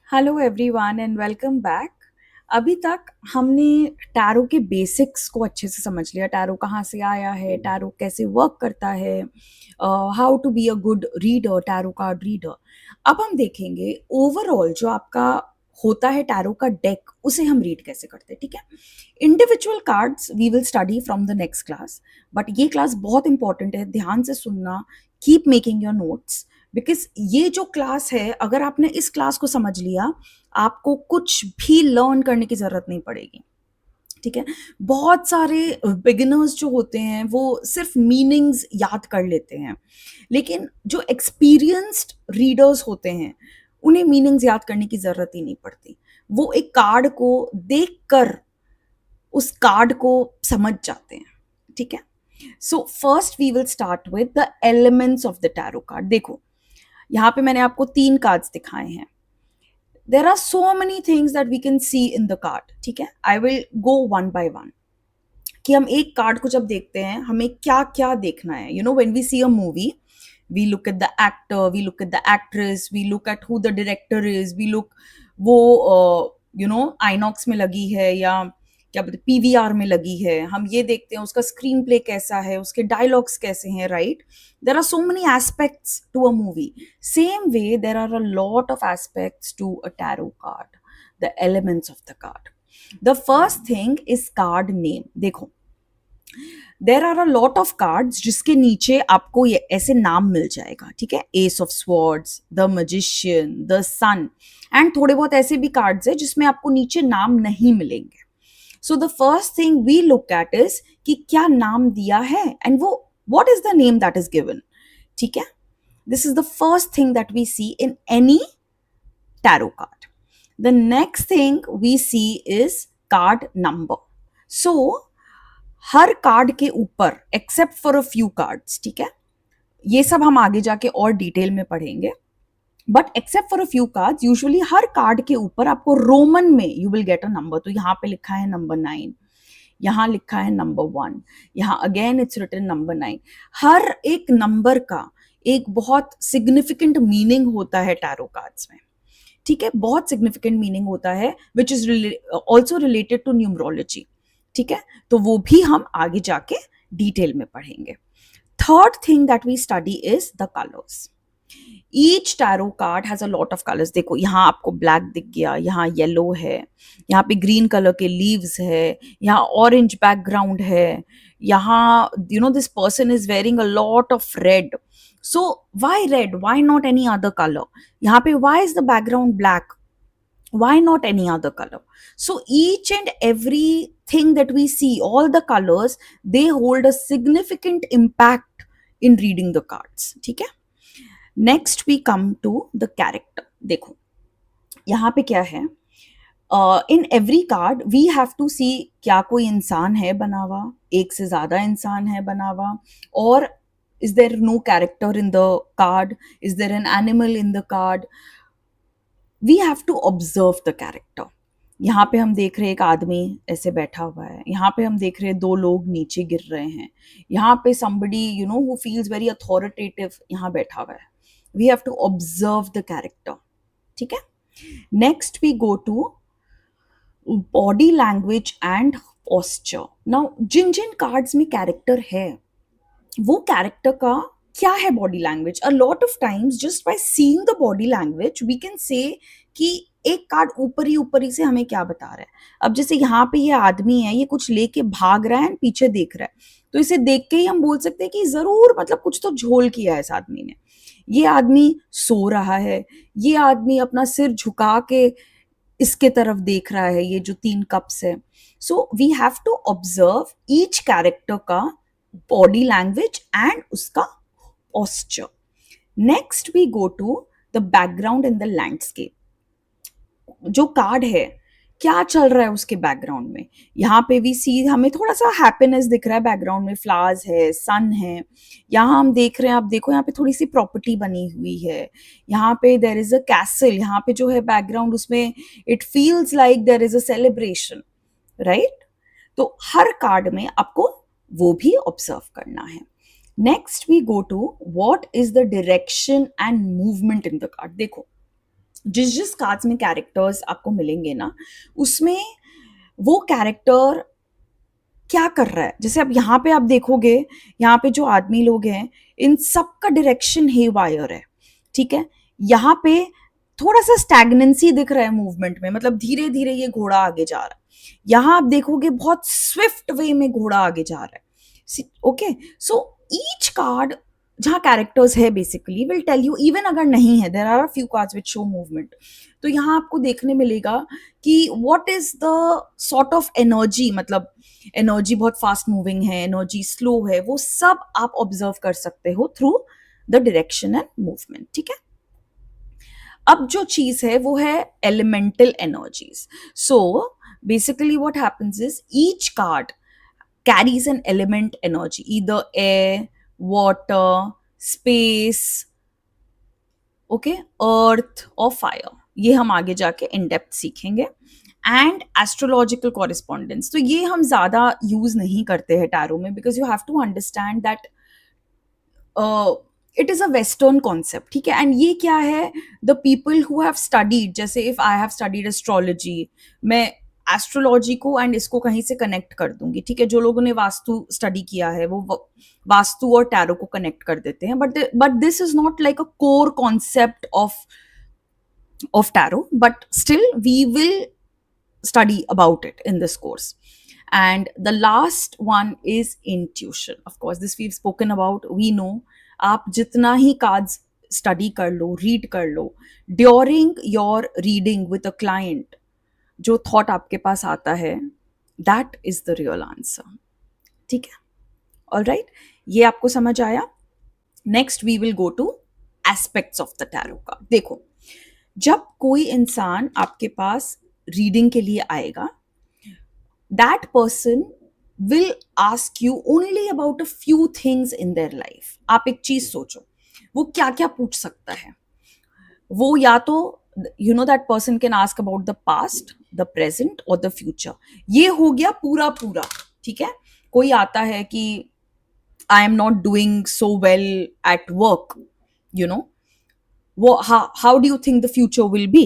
Hello everyone and welcome back. अभी तक हमने टैरो के बेसिक्स को अच्छे से समझ लिया। टैरो कहाँ से आया है, टैरो कैसे वर्क करता है, how to be a good reader, tarot card reader. अब हम देखेंगे ओवरऑल जो आपका होता है टैरो का डेक, उसे हम रीड कैसे करते हैं। ठीक है, individual cards we will study from the next class, but ये क्लास बहुत इंपॉर्टेंट है, ध्यान से सुनना, keep making your notes. Because ये जो क्लास है, अगर आपने इस क्लास को समझ लिया, आपको कुछ भी लर्न करने की जरूरत नहीं पड़ेगी। ठीक है, बहुत सारे बिगिनर्स जो होते हैं वो सिर्फ मीनिंग्स याद कर लेते हैं, लेकिन जो एक्सपीरियंस्ड रीडर्स होते हैं उन्हें मीनिंग्स याद करने की जरूरत ही नहीं पड़ती। वो एक कार्ड को देखकर उस कार्ड को समझ जाते हैं। ठीक है, so first we will start with the elements of the tarot card. देखो, यहाँ पे मैंने आपको 3 कार्ड्स दिखाए हैं। There are so many things that we can see in the card. ठीक है, I will go one by one कि हम एक कार्ड को जब देखते हैं हमें क्या क्या देखना है। You know, when we see a movie, we look at the actor, we look at the actress, we look at who the director is, we look वो आइनॉक्स में लगी है या क्या बोलते पीवीआर में लगी है, हम ये देखते हैं उसका स्क्रीन प्ले कैसा है, उसके डायलॉग्स कैसे हैं, right. There are so many aspects to a movie. Same way there are a lot of aspects to a tarot card, the elements of the card. The first thing is card name. देखो, there are a lot of cards जिसके नीचे आपको ये ऐसे नाम मिल जाएगा। ठीक है, ace of swords, the magician, the sun, and थोड़े बहुत ऐसे भी कार्ड्स है जिसमें आपको नीचे नाम नहीं मिलेंगे। So the first thing we look at is कि क्या नाम दिया है, एंड वो what is the name that is given. ठीक है, this is the first thing that we see in any tarot card. The next thing we see is card number. So हर card के ऊपर except for a few cards, ठीक है, ये सब हम आगे जाके और डिटेल में पढ़ेंगे, but except for a few cards usually her card के ऊपर आपको रोमन में you will get a number. तो यहाँ पे लिखा है नंबर 9, यहाँ लिखा है नंबर 1, यहाँ अगेन इट्स रिटन नंबर 9। हर एक नंबर का एक बहुत सिग्निफिकेंट मीनिंग होता है टैरो कार्ड्स में। ठीक है, बहुत सिग्निफिकेंट मीनिंग होता है which is also related to numerology. ठीक है, तो वो भी हम आगे जाके डिटेल में पढ़ेंगे। Third thing that we study is the colours. Each tarot card has a lot of colours. देखो, यहाँ आपको ब्लैक दिख गया, यहाँ येलो है, यहाँ पे ग्रीन कलर के लीव्स है, यहाँ ऑरेंज बैकग्राउंड है, यहाँ you know this person is wearing a lot of red. So why red, why not any other colour? यहाँ पे why is the background black, why not any other color? So each and everything that we see, all the colors, they hold a significant impact in reading the cards. ठीक है, next we come to the character. देखो, यहाँ पे क्या है, in every card we have to see क्या कोई इंसान है बना हुआ, एक से ज्यादा इंसान है बना हुआ, और is there no character in the card, is there an animal in the card. We have to observe the character. यहाँ पे हम देख रहे हैं एक आदमी ऐसे बैठा हुआ है, यहाँ पे हम देख रहे हैं 2 लोग नीचे गिर रहे हैं, यहाँ पे somebody you know who feels very authoritative यहाँ बैठा हुआ है। We have to observe the character. ठीक है, next we go to body language and posture. Now जिन जिन कार्ड्स में कैरेक्टर है, वो कैरेक्टर का क्या है body language. A lot of times just by seeing the body language we can say कि एक कार्ड ऊपर ही से हमें क्या बता रहा है। अब जैसे यहाँ पे ये आदमी है, ये कुछ लेके भाग रहा है, पीछे देख रहा है, तो इसे देख के ही हम बोल सकते हैं कि जरूर मतलब कुछ तो झोल किया है इस आदमी ने। ये आदमी सो रहा है, ये आदमी अपना सिर झुका के इसके तरफ देख रहा है, ये जो 3 कप्स है। So we have to observe each character का बॉडी लैंग्वेज एंड उसका posture. Next we go to the background in the landscape. जो कार्ड है, क्या चल रहा है उसके बैकग्राउंड में। यहाँ पे वी सी हमें थोड़ा सा हैप्पीनेस दिख रहा है बैकग्राउंड में, फ्लावर्स है, सन है। यहाँ हम देख रहे हैं, आप देखो यहाँ पे थोड़ी सी प्रॉपर्टी बनी हुई है, यहाँ पे देर इज अ कैसल, यहाँ पे जो है बैकग्राउंड उसमें it feels like there is a celebration, right. तो हर कार्ड में आपको वो भी ऑब्जर्व करना है। Next we go to what is the direction and movement in the card. देखो, जिस जिस कार्ड्स में कैरेक्टर्स आपको मिलेंगे ना, उसमें वो कैरेक्टर क्या कर रहा है। जैसे अब यहाँ पे आप देखोगे, यहाँ पे जो आदमी लोग हैं, इन सब का डायरेक्शन हे वायर है, ठीक है। यहाँ पे थोड़ा सा स्टैग्नेंसी दिख रहा है मूवमेंट में, मतलब धीरे धीरे ये घोड़ा आगे जा रहा है। यहाँ आप देखोगे बहुत स्विफ्ट वे में घोड़ा आगे जा रहा है। ओके, सो ईच कार्ड जहाँ कैरेक्टर्स है basically will tell you, even अगर नहीं है, there are a few cards which show movement, तो यहाँ आपको देखने मिलेगा कि what is the sort of energy, मतलब एनर्जी बहुत फास्ट मूविंग है, एनर्जी स्लो है, वो सब आप ऑब्जर्व कर सकते हो through the direction and movement, ठीक है। अब जो चीज है वो है elemental energies. So basically what happens is each card carries an element energy, either air, water, space, okay, earth or fire. ये हम आगे जाके इन डेप्थ सीखेंगे। एंड एस्ट्रोलॉजिकल कॉरेस्पॉन्डेंस, तो ये हम ज्यादा यूज नहीं करते हैं टैरो में, because you have to understand that it is a western concept, ठीक है। एंड ये क्या है, the people who have studied, जैसे if I have studied astrology, मैं एस्ट्रोलॉजी को एंड इसको कहीं से कनेक्ट कर दूंगी, ठीक है। जो लोगों ने वास्तु स्टडी किया है वो वास्तु और टैरो को कनेक्ट कर देते हैं, but this is not like a core concept of tarot, but still we will study about it in this course. And the last one is intuition. Of course, this we've spoken about, we know, आप जितना ही cards study कर लो, read कर लो, during your reading with a client, जो thought आपके पास आता है, that is the real answer, ठीक है। all right, ये आपको समझ आया। Next we will go to aspects of the tarot card. देखो, जब कोई इंसान आपके पास रीडिंग के लिए आएगा, that person will ask you only about a few things in their life. आप एक चीज सोचो, वो क्या क्या पूछ सकता है। वो या तो you know that person can ask about the past, the present और द फ्यूचर। ये हो गया पूरा पूरा, ठीक है। कोई आता है कि I am not doing so well at work, you know, वो how do you think the future will be,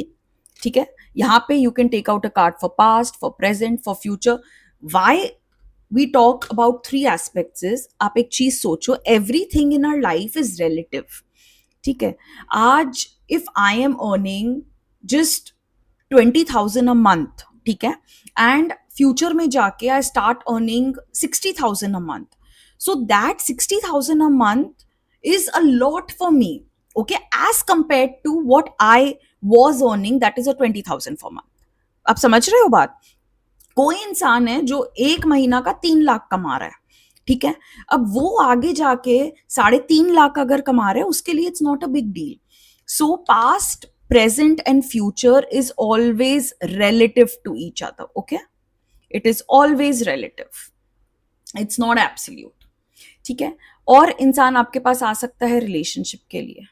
ठीक है। यहाँ पे you can take out a card for past, for present, for future. Why we talk about three aspects is, आप एक चीज सोचो, everything in our life is relative, ठीक है। आज if I am earning just 20,000 a month, ठीक है, and future में जाके I start earning 60,000 a month, so that 60,000 a month is a lot for me, okay, as compared to what I was earning, that is a 20,000 for month. आप समझ रहे हो बात। कोई इंसान है जो एक महीना का 3 लाख कमा रहा है, ठीक है, अब वो आगे जाके 3.5 लाख अगर कमा रहा है, उसके लिए it's not a big deal. So past, present and future is always relative to each other, okay, it is always relative, it's not absolute, ठीक है। और इंसान आपके पास आ सकता है रिलेशनशिप के लिए,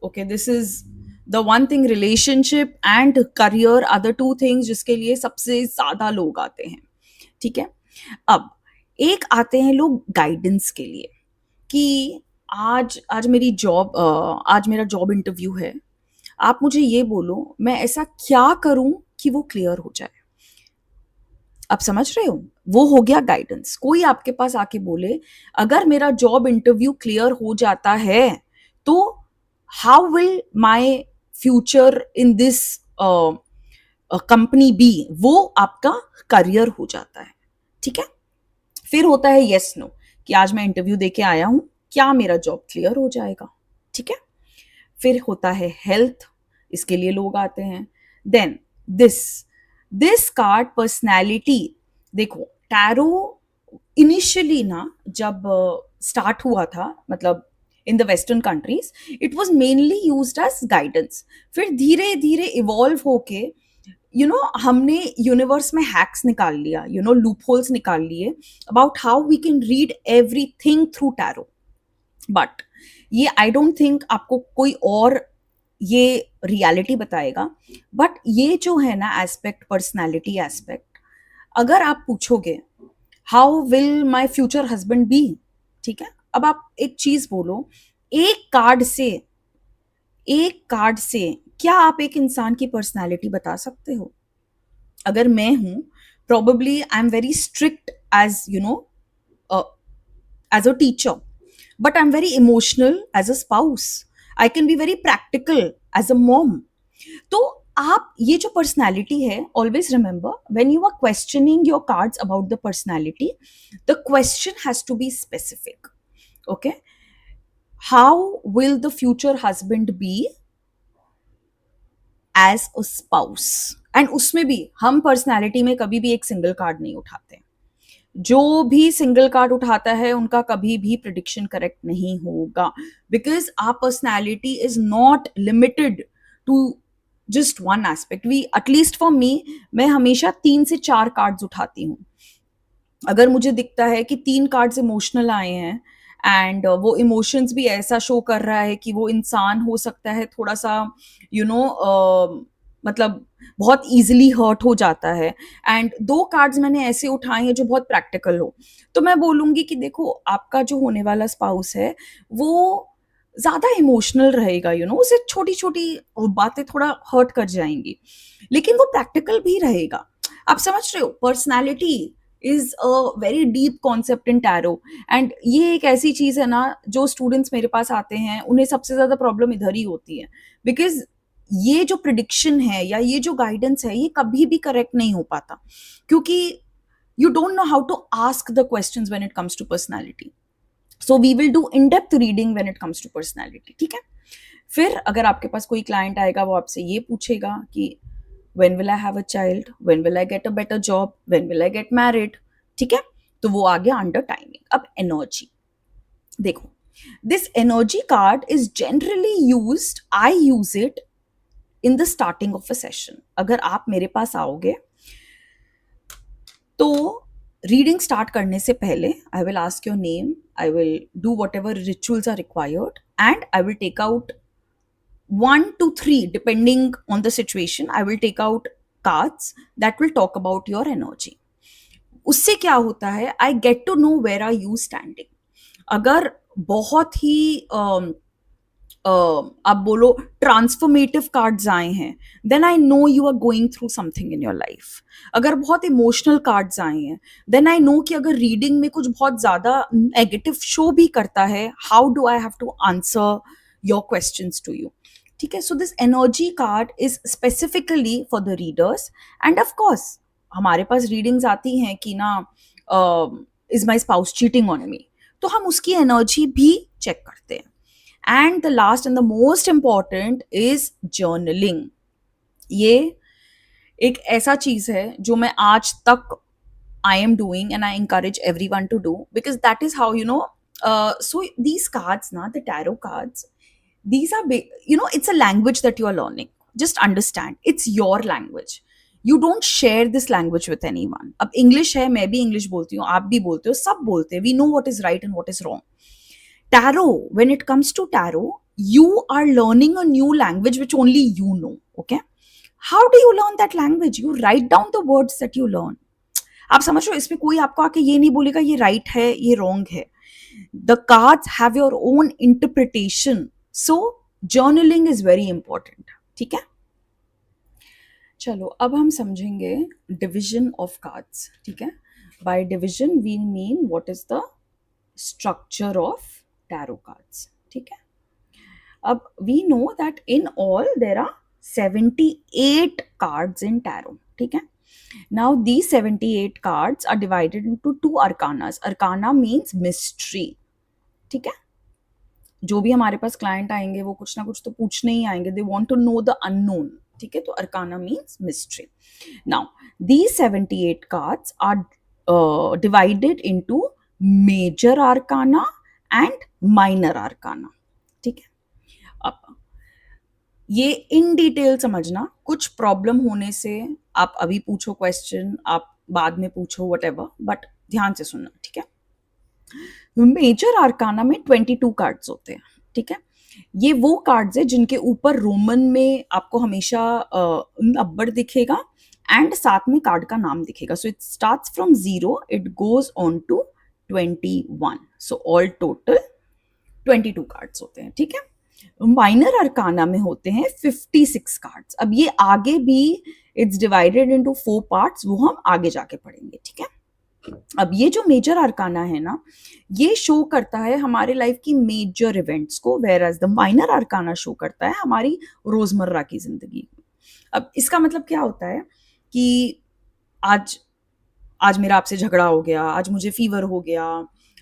okay, this is the one thing, relationship and career are the two things जिसके लिए सबसे ज्यादा लोग आते हैं, ठीक है। अब एक आते हैं लोग गाइडेंस के लिए कि आज आज मेरी जॉब आज मेरा जॉब इंटरव्यू है, आप मुझे ये बोलो मैं ऐसा क्या करूं कि वो क्लियर हो जाए। आप समझ रहे हो, वो हो गया गाइडेंस। कोई आपके पास आके बोले अगर मेरा जॉब इंटरव्यू क्लियर हो जाता है तो how will my future in this company be, वो आपका करियर हो जाता है, ठीक है। फिर होता है यस नो, कि आज मैं इंटरव्यू देके आया हूं, क्या मेरा जॉब क्लियर हो जाएगा, ठीक है। फिर होता है हेल्थ, इसके लिए लोग आते हैं। Then this card personality. देखो, टैरो इनिशियली ना जब स्टार्ट हुआ था, मतलब in the western countries, it was mainly used as guidance. फिर धीरे धीरे इवॉल्व होके हमने यूनिवर्स में हैक्स निकाल लिया, लूप होल्स निकाल लिए about how we can read everything through tarot. But ये आई डोंट थिंक आपको कोई और ये रियलिटी बताएगा। बट ये जो है ना एस्पेक्ट, पर्सनैलिटी एस्पेक्ट, अगर आप पूछोगे how will my future husband be, ठीक है, अब आप एक चीज बोलो, एक कार्ड से क्या आप एक इंसान की पर्सनैलिटी बता सकते हो? अगर मैं हूँ, probably I'm very strict as uh, as a teacher, but I'm very emotional as a spouse. I can be very practical as a mom. तो आप ये जो पर्सनैलिटी है, always remember when you are questioning your cards about the personality, the question has to be specific. Okay, how will the future husband be as a spouse? And उसमें भी हम personality में कभी भी एक सिंगल कार्ड नहीं उठाते. जो भी सिंगल कार्ड उठाता है उनका कभी भी प्रिडिक्शन करेक्ट नहीं होगा, because our personality is not limited to just one aspect. We at least for me, मैं हमेशा 3 से 4 कार्ड्स उठाती हूँ. अगर मुझे दिखता है कि 3 कार्ड्स इमोशनल आए हैं एंड वो इमोशंस भी ऐसा शो कर रहा है कि वो इंसान हो सकता है थोड़ा सा मतलब बहुत इजीली हर्ट हो जाता है, एंड 2 कार्ड्स मैंने ऐसे उठाए हैं जो बहुत प्रैक्टिकल हो, तो मैं बोलूंगी कि देखो, आपका जो होने वाला स्पाउस है वो ज्यादा इमोशनल रहेगा. उसे छोटी छोटी बातें थोड़ा हर्ट कर जाएंगी, लेकिन वो प्रैक्टिकल भी रहेगा. आप समझ रहे हो, personality is a very deep concept in tarot. And ये एक ऐसी चीज है ना, जो स्टूडेंट्स मेरे पास आते हैं उन्हें सबसे ज्यादा प्रॉब्लम इधर ही होती है, बिकॉज ये जो प्रिडिक्शन है या ये जो गाइडेंस है ये कभी भी करेक्ट नहीं हो पाता, क्योंकि you don't know how to ask the questions when it comes to personality. So we will do in depth reading when it comes to personality. ठीक है, फिर अगर आपके पास कोई क्लाइंट आएगा, वो आपसे ये पूछेगा कि when will I have a child, when will I get a better job, when will I get married. ठीक है, तो वो आ गया अंडर टाइमिंग. अब एनर्जी देखो, this energy card is generally used, I use it in the starting of a session. अगर आप मेरे पास आओगे तो रीडिंग स्टार्ट करने से पहले I will ask your name, I will do whatever rituals are required, and I will take out 1 to 3, depending on the situation, I will take out cards that will talk about your energy. उससे क्या होता है, I get to know where are you standing. अगर बहुत ही आप बोलो transformative cards आए हैं, then I know you are going through something in your life. अगर बहुत इमोशनल कार्ड्स आए हैं, देन आई नो कि अगर रीडिंग में कुछ बहुत ज्यादा नेगेटिव शो भी करता है, how do I have to answer your questions to you. ठीक है, so this energy card is specifically for the readers. And of course हमारे पास रीडिंग्स आती हैं कि ना, is my spouse cheating on me, तो हम उसकी एनर्जी भी चेक करते हैं. And the last and the most important is journaling. ये एक ऐसा चीज है जो मैं आज तक I am doing and I encourage everyone to do, because that is how so these cards now, the tarot cards, these are it's a language that you are learning. Just understand, it's your language. You don't share this language with anyone. अब English है, मैं भी English बोलती हूँ, आप भी बोलते हो, सब बोलते हैं. We know what is right and what is wrong. Tarot, when it comes to tarot, you are learning a new language which only you know. Okay, how do you learn that language? You write down the words that you learn. आप समझ रहे हो, इसमें कोई आपको आके ये नहीं बोलेगा ये राइट है ये रॉन्ग है. The cards have your own interpretation, so journaling is very important. ठीक है, चलो अब हम समझेंगे डिविजन ऑफ कार्ड्स. ठीक है, by division we mean what is the structure of tarot cards. ठीक है, अब we know that in all there are 78 cards in tarot. ठीक है, now these 78 cards are divided into 2 arcanas. arcana means mystery. ठीक है, जो भी हमारे पास क्लाइंट आएंगे वो कुछ ना कुछ तो पूछने ही आएंगे, they want to know the unknown. ठीक है, तो arcana means mystery. now these 78 cards are divided into major arcana and minor arcana. ठीक है, अब ये इन डिटेल समझना. कुछ प्रॉब्लम होने से आप अभी पूछो क्वेश्चन, आप बाद में पूछो, व्हाटएवर, बट ध्यान से सुनना. ठीक है, मेजर आर्काना में 22 कार्ड्स होते हैं. ठीक है, ये वो कार्ड्स है जिनके ऊपर रोमन में आपको हमेशा नंबर दिखेगा एंड साथ में कार्ड का नाम दिखेगा. So it starts from 0, it goes on to 21. So all total 22 cards होते हैं. ठीक है, माइनर अरकाना में होते हैं 56 कार्ड्स। अब ये आगे भी इट्स डिवाइडेड इनटू 4 पार्ट्स, वो हम आगे जाके पढ़ेंगे, ठीक है। अब ये जो मेजर अरकाना है ना, ये शो करता है हमारे लाइफ की मेजर इवेंट्स को, whereas the minor arcana show करता है हमारी रोजमर्रा की जिंदगी। अब इसका मतलब क्या होता है कि आज आज मेरा आपसे झगड़ा हो गया, आज मुझे फीवर हो गया,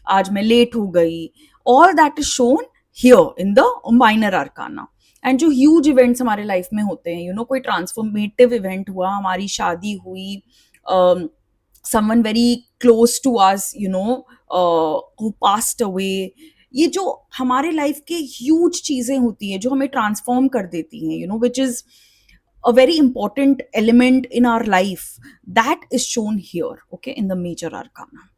आज मैं लेट हो गई, all that is shown here in the minor arcana. And जो ह्यूज इवेंट्स हमारे लाइफ में होते हैं, कोई ट्रांसफॉर्मेटिव इवेंट हुआ, हमारी शादी हुई, someone very close to us who passed away, ये जो हमारे लाइफ के ह्यूज चीजें होती हैं जो हमें ट्रांसफॉर्म कर देती हैं, which is a very important element in our life, that is shown here, okay, in the major arcana,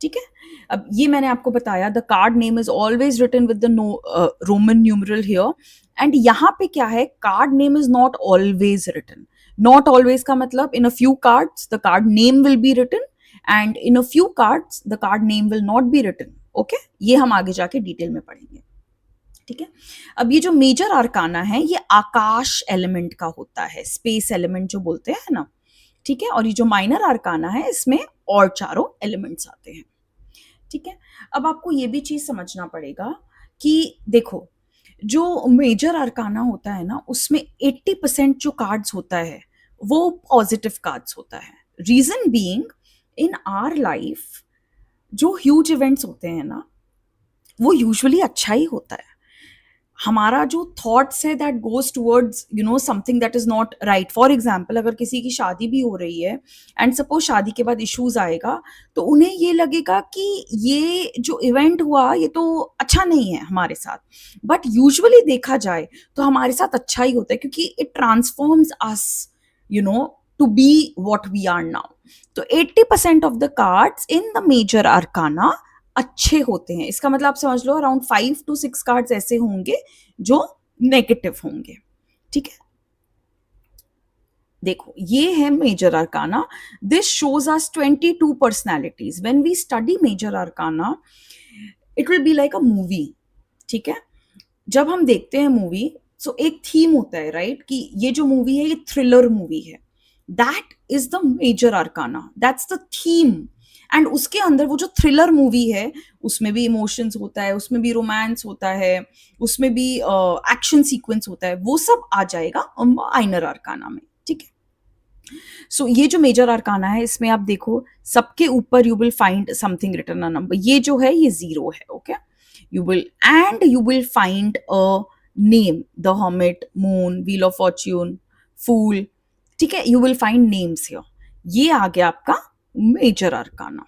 ठीक है। अब ये मैंने आपको बताया, the card name is always written with the Roman numeral here. And यहाँ पे क्या है, card name is not always written. Not always का मतलब in a few cards the card name will be written, and in a few cards the card name will not be written, okay. ये हम आगे जाके detail में पढ़ेंगे, ठीक है। अब ये जो मेजर आर्काना है ये आकाश एलिमेंट का होता है, स्पेस एलिमेंट जो बोलते हैं ना, ठीक है। और ये जो माइनर आर्काना है इसमें और चारों एलिमेंट्स आते हैं, ठीक है। अब आपको ये भी चीज समझना पड़ेगा कि देखो, जो मेजर आर्काना होता है ना, उसमें 80% जो कार्ड्स होता है वो पॉजिटिव कार्ड्स होता है। Reason being, in our life जो ह्यूज इवेंट्स होते हैं ना, वो यूजुअली अच्छा ही होता है। हमारा जो थॉट्स है that goes towards something that is not right. For example, अगर किसी की शादी भी हो रही है एंड सपोज शादी के बाद इश्यूज आएगा, तो उन्हें ये लगेगा कि ये जो इवेंट हुआ ये तो अच्छा नहीं है हमारे साथ, बट यूजुअली देखा जाए तो हमारे साथ अच्छा ही होता है, क्योंकि it transforms us to be what we are now. तो 80% of the cards in the major arcana अच्छे होते हैं। इसका मतलब आप समझ लो अराउंड 5 to 6 कार्ड्स ऐसे होंगे जो नेगेटिव होंगे, ठीक है। देखो, ये है major arcana. This shows us 22 personalities. When we study major arcana, it will be like a movie, ठीक है। जब हम देखते हैं मूवी, सो एक थीम होता है, राइट, कि ये जो मूवी है ये थ्रिलर मूवी है। That is the major arcana, that's the theme. And उसके अंदर वो जो थ्रिलर मूवी है, उसमें भी इमोशंस होता है, उसमें भी रोमांस होता है, उसमें भी एक्शन सीक्वेंस होता है, वो सब आ जाएगा माइनर आर्काना में, ठीक है। सो ये जो मेजर आर्काना है, इसमें आप देखो सबके ऊपर you will find something written a number. ये जो है ये 0 है, okay. You will find a name, the hermit, moon, wheel of fortune, fool, ठीक है। You will find names here. ये आ गया आपका major arcana.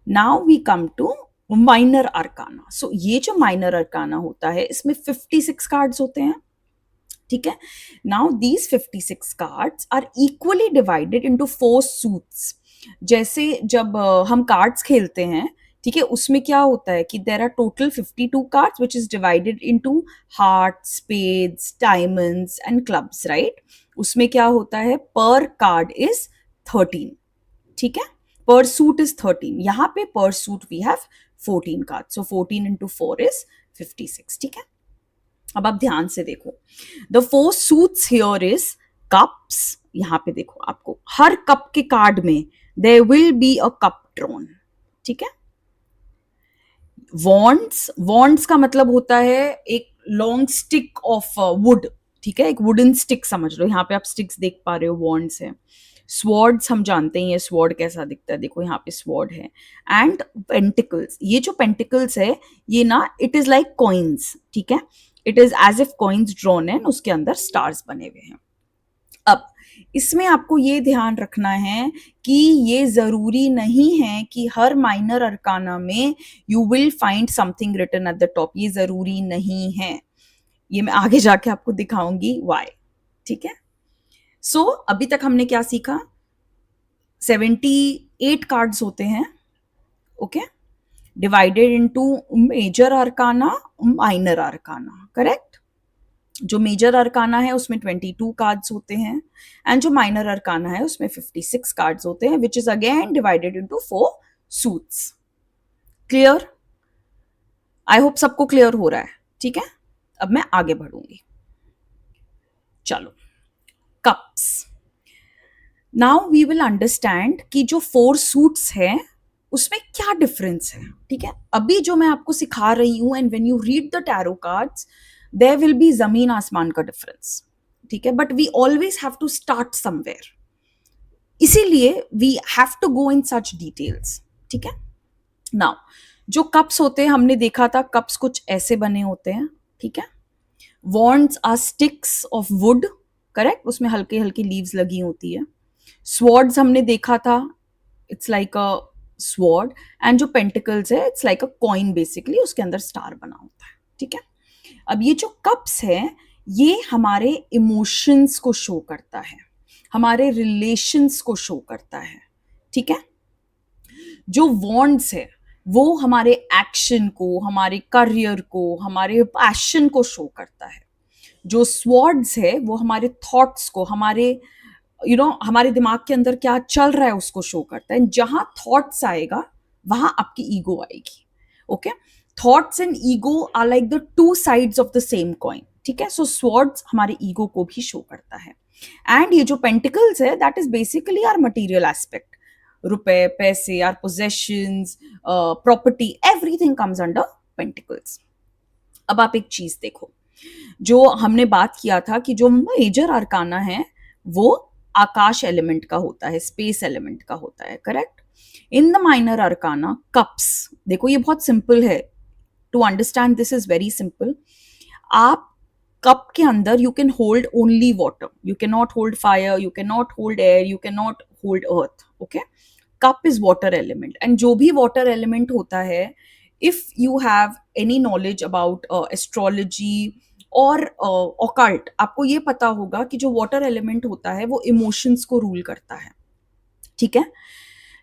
Now we come to minor arcana. So ये जो माइनर आर्काना होता है इसमें 56 कार्ड्स होते हैं, ठीक है। Now these 56 cards are equally divided into 4 suits. जैसे जब हम कार्ड्स खेलते हैं, ठीक है, उसमें क्या होता है कि there are total 52 cards which is divided into heart, spades, diamonds and clubs, right. उसमें क्या होता है, पर कार्ड इज 13, ठीक है। पर सूट इज 13। यहाँ पे पर suit we have 14 card, so 14 into 4 is 56, ठीक है। अब आप ध्यान से देखो, the 4 suits here is cups. यहाँ पे देखो, आपको हर कप के कार्ड में there will be a cup drawn, ठीक है। वॉन्ड्स का मतलब होता है एक लॉन्ग स्टिक ऑफ वुड, ठीक है, एक वुडन स्टिक समझ लो। यहाँ पे आप स्टिक्स देख पा रहे हो, वॉन्ड्स है। स्वॉर्ड्स हम जानते हैं ये स्वॉर्ड कैसा दिखता है, देखो यहाँ पे स्वॉर्ड है। एंड पेंटिकल्स, ये जो पेंटिकल्स है ये ना, इट इज लाइक कॉइन्स, ठीक है। It is as if coins drawn है, उसके अंदर स्टार्स बने हुए हैं। अब इसमें आपको ये ध्यान रखना है कि ये जरूरी नहीं है कि हर माइनर अरकाना में you will find something written at the top. ये जरूरी नहीं है, ये मैं आगे जाके आपको दिखाऊंगी व्हाई, ठीक है। सो अभी तक हमने क्या सीखा, 78 कार्ड्स होते हैं, okay, divided into major arcana, minor arcana, correct. जो मेजर अरकाना है उसमें 22 कार्ड्स होते हैं, एंड जो माइनर अरकाना है उसमें 56 कार्ड्स होते हैं, which is again divided into 4 suits. Clear? I hope सबको क्लियर हो रहा है, ठीक है। अब मैं आगे बढ़ूंगी। चलो, cups. Now we will understand कि जो 4 सूट्स हैं उसमें क्या डिफरेंस है। ठीक है, अभी जो मैं आपको सिखा रही हूं, and when you read the tarot cards there will be जमीन आसमान का डिफरेंस। ठीक है, but we always have to start somewhere, इसीलिए we have to go in such details. ठीक है, नाउ जो कप्स होते हैं हमने देखा था, कप्स कुछ ऐसे बने होते हैं। ठीक है, wands are sticks of wood, correct, उसमें हल्के हल्की लीव्स लगी होती है। स्वॉर्ड्स हमने देखा था, it's like a sword, and जो पेंटिकल्स है it's like a coin, basically उसके अंदर स्टार बना होता है। ठीक है, अब ये जो कप्स है ये हमारे इमोशंस को शो करता है, हमारे रिलेशंस को शो करता है। ठीक है, जो वॉन्ड्स है वो हमारे एक्शन को, हमारे करियर को, हमारे पैशन को शो करता है। जो स्वॉर्ड्स है वो हमारे थॉट्स को, हमारे हमारे दिमाग के अंदर क्या चल रहा है उसको शो करता है। जहां थॉट्स आएगा वहां आपकी ईगो आएगी। Okay, thoughts and ego are like the two sides of the same coin. ठीक है, सो स्वॉर्ड्स हमारे ईगो को भी शो करता है। एंड ये जो पेंटिकल्स है that is basically our material aspect, रुपए, पैसे, our possessions, property, everything comes under pentacles. अब आप एक चीज देखो, जो हमने बात किया था कि जो मेजर अरकाना है वो आकाश एलिमेंट का होता है, स्पेस एलिमेंट का होता है, correct. In the minor arcana cups, देखो ये बहुत सिंपल है to understand, this is very simple. आप कप के अंदर you can hold only water, you can not hold fire, you can not hold air, you can not hold earth. Okay, cup is water element, and जो भी water element होता है, if you have any knowledge about astrology और occult, आपको ये पता होगा कि जो वाटर एलिमेंट होता है वो इमोशंस को रूल करता है। ठीक है,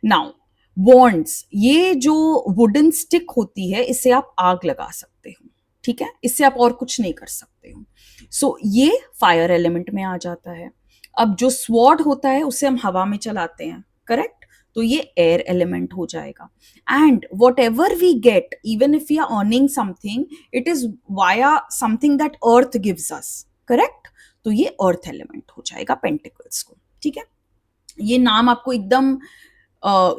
नाउ बॉन्ड्स, ये जो वुडन स्टिक होती है इससे आप आग लगा सकते हो। ठीक है, इससे आप और कुछ नहीं कर सकते हो। सो ये फायर एलिमेंट में आ जाता है। अब जो स्वॉर्ड होता है उसे हम हवा में चलाते हैं, करेक्ट, तो ये एयर एलिमेंट हो जाएगा। And whatever we get, even if we are earning something, it is via something that earth gives us, correct, तो ये अर्थ एलिमेंट हो जाएगा पेंटिकल्स को। ठीक है, ये नाम आपको एकदम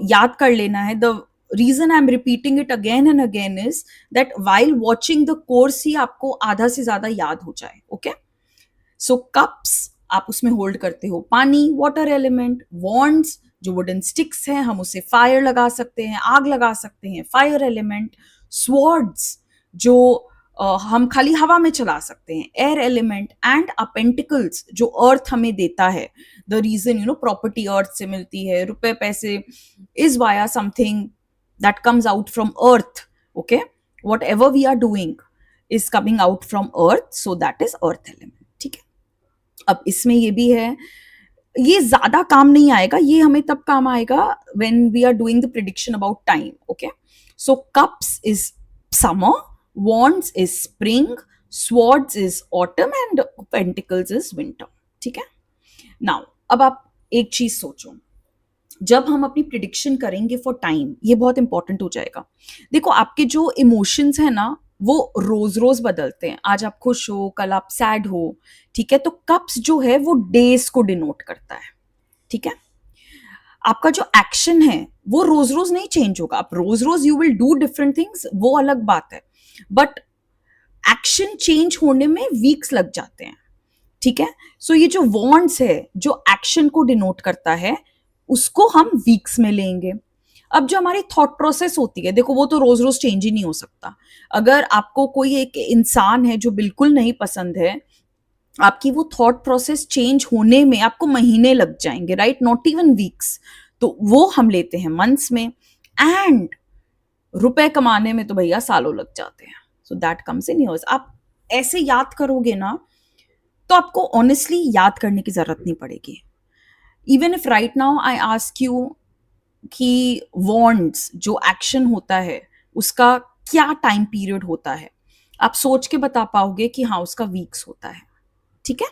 याद कर लेना है। The reason I am repeating it again and again is that while watching the course ही आपको आधा से ज्यादा याद हो जाए। ओके, सो कप्स आप उसमें होल्ड करते हो पानी, वाटर एलिमेंट। वॉन्ड्स जो वुडन स्टिक्स हैं हम उसे फायर लगा सकते हैं, आग लगा सकते हैं, फायर एलिमेंट। स्वॉर्ड्स जो हम खाली हवा में चला सकते हैं, एयर एलिमेंट। एंड पेंटिकल्स जो अर्थ हमें देता है, द रीजन प्रॉपर्टी अर्थ से मिलती है, रुपए पैसे is via something that comes out from earth. Okay, whatever we are doing is coming out from earth, so that is earth element. ठीक है, अब इसमें ये भी है, ये ज्यादा काम नहीं आएगा, ये हमें तब काम आएगा when we are doing the prediction about time. Okay, so cups is summer, wands is spring, swords is autumn, and pentacles is winter. ठीक है, नाउ अब आप एक चीज सोचो, जब हम अपनी प्रिडिक्शन करेंगे फॉर टाइम, ये बहुत इंपॉर्टेंट हो जाएगा। देखो आपके जो इमोशंस है ना वो रोज रोज बदलते हैं, आज आप खुश हो, कल आप सैड हो। ठीक है, तो कप्स जो है वो डेज को डिनोट करता है। ठीक है, आपका जो एक्शन है वो रोज रोज नहीं चेंज होगा, आप रोज रोज you will do different things, वो अलग बात है, बट एक्शन चेंज होने में वीक्स लग जाते हैं। ठीक है, सो ये जो वॉन्ड्स है जो एक्शन को डिनोट करता है उसको हम वीक्स में लेंगे। अब जो हमारी थॉट प्रोसेस होती है, देखो वो तो रोज रोज चेंज ही नहीं हो सकता। अगर आपको कोई एक इंसान है जो बिल्कुल नहीं पसंद है, आपकी वो थॉट प्रोसेस चेंज होने में आपको महीने लग जाएंगे, राइट, नॉट इवन वीक्स, तो वो हम लेते हैं मंथ्स में। एंड रुपए कमाने में तो भैया सालों लग जाते हैं, so that comes in years. आप ऐसे याद करोगे ना तो आपको ऑनेस्टली याद करने की जरूरत नहीं पड़ेगी। Even if right now I ask you कि वॉन्ड्स जो एक्शन होता है उसका क्या टाइम पीरियड होता है, आप सोच के बता पाओगे कि हाँ उसका वीक्स होता है। ठीक है,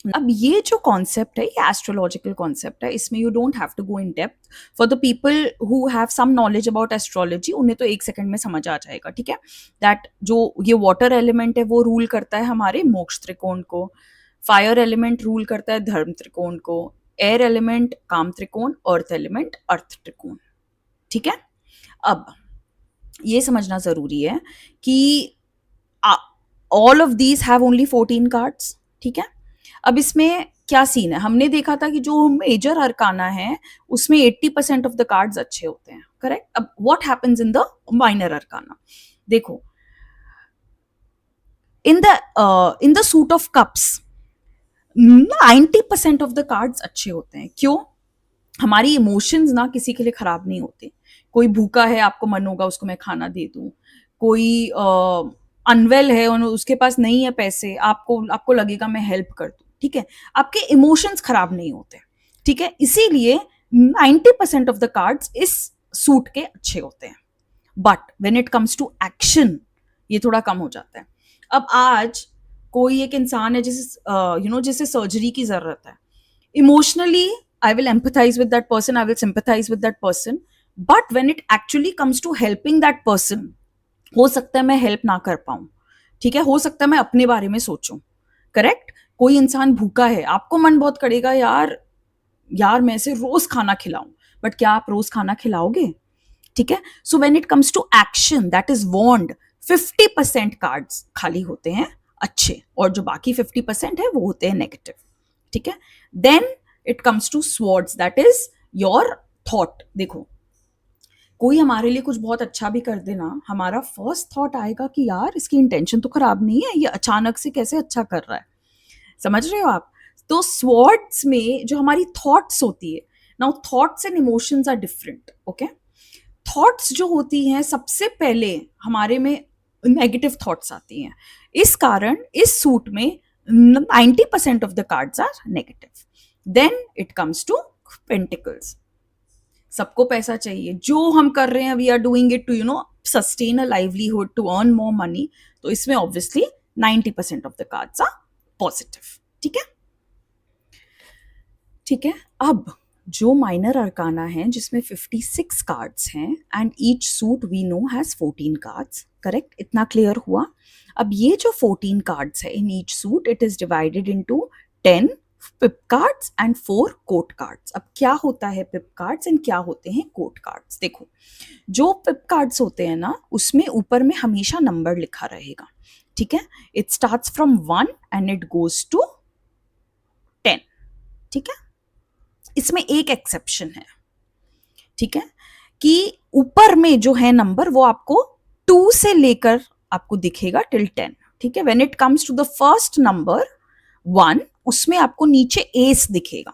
अब ये जो कॉन्सेप्ट है, ये एस्ट्रोलॉजिकल कॉन्सेप्ट है, इसमें you don't have to go in depth. For the people who have some knowledge about astrology, उन्हें तो एक सेकंड में समझ आ जाएगा, ठीक है। दैट जो ये वाटर एलिमेंट है वो रूल करता है हमारे मोक्ष त्रिकोण को, फायर एलिमेंट रूल करता है धर्म त्रिकोण को, एयर एलिमेंट काम त्रिकोण, अर्थ एलिमेंट अर्थ त्रिकोण, ठीक है। अब ये समझना जरूरी है कि all of these have only 14 cards, ठीक है। अब इसमें क्या सीन है, हमने देखा था कि जो मेजर अरकाना है उसमें 80% ऑफ द कार्ड्स अच्छे होते हैं, करेक्ट। अब what happens in the minor arcana, देखो in the suit of cups 90% of the cards अच्छे होते हैं। क्यों? हमारी इमोशंस ना किसी के लिए खराब नहीं होते। कोई भूखा है, आपको मन होगा उसको मैं खाना दे दूं। कोई अनवेल है और उसके पास नहीं है पैसे, आपको आपको लगेगा मैं हेल्प कर दूं, ठीक है। आपके इमोशंस खराब नहीं होते, ठीक है। इसीलिए 90% ऑफ द कार्ड्स इस सूट के अच्छे होते हैं। But when it comes to action, ये थोड़ा कम हो जाता है। अब आज कोई एक इंसान है जिसे जिसे सर्जरी की जरूरत है, emotionally I will empathize with that person, I will sympathize with that person, but when it actually comes to helping that person, हो सकता है मैं हेल्प ना कर पाऊं, ठीक है। हो सकता है मैं अपने बारे में सोचूं, करेक्ट। कोई इंसान भूखा है, आपको मन बहुत करेगा यार यार मैं इसे रोज खाना खिलाऊं, बट क्या आप रोज खाना खिलाओगे, ठीक है। So when it comes to action that is want, 50% cards खाली होते हैं अच्छे, और जो बाकी 50% है वो होते हैं नेगेटिव, ठीक है। Then it comes to swords, that is your thought. देखो कोई हमारे लिए कुछ बहुत अच्छा भी कर देना, हमारा फर्स्ट थॉट आएगा कि यार इसकी इंटेंशन तो खराब नहीं है, ये अचानक से कैसे अच्छा कर रहा है, समझ रहे हो आप। तो स्वॉर्ड्स में जो हमारी थॉट्स होती है, now thoughts and emotions are different, okay. Thoughts जो होती हैं सबसे पहले हमारे में नेगेटिव थॉट्स आती हैं, इस कारण इस सूट में 90% of the cards are negative. Then it comes to pentacles, सबको पैसा चाहिए, जो हम कर रहे हैं we are doing it to sustain a livelihood, to earn more money, तो इसमें obviously 90% of the cards are positive, ठीक है। ठीक है, अब जो माइनर अरकाना है जिसमें 56 कार्ड्स हैं and each suit we know has 14 cards, correct. इतना क्लियर हुआ। अब ये जो 14 कार्ड्स है in each suit, it is divided into 10 pip cards and 4 court cards. अब क्या होता है पिप कार्ड्स एंड क्या होते हैं कोट कार्ड्स, देखो जो पिप कार्ड्स होते हैं ना उसमें ऊपर में हमेशा नंबर लिखा रहेगा, ठीक है। It starts from 1 and it goes to 10, ठीक है। इसमें एक एक्सेप्शन है, ठीक है, कि ऊपर में जो है नंबर वो आपको 2 से लेकर आपको दिखेगा टिल 10, ठीक है। When it comes to the first number 1, उसमें आपको नीचे एस दिखेगा,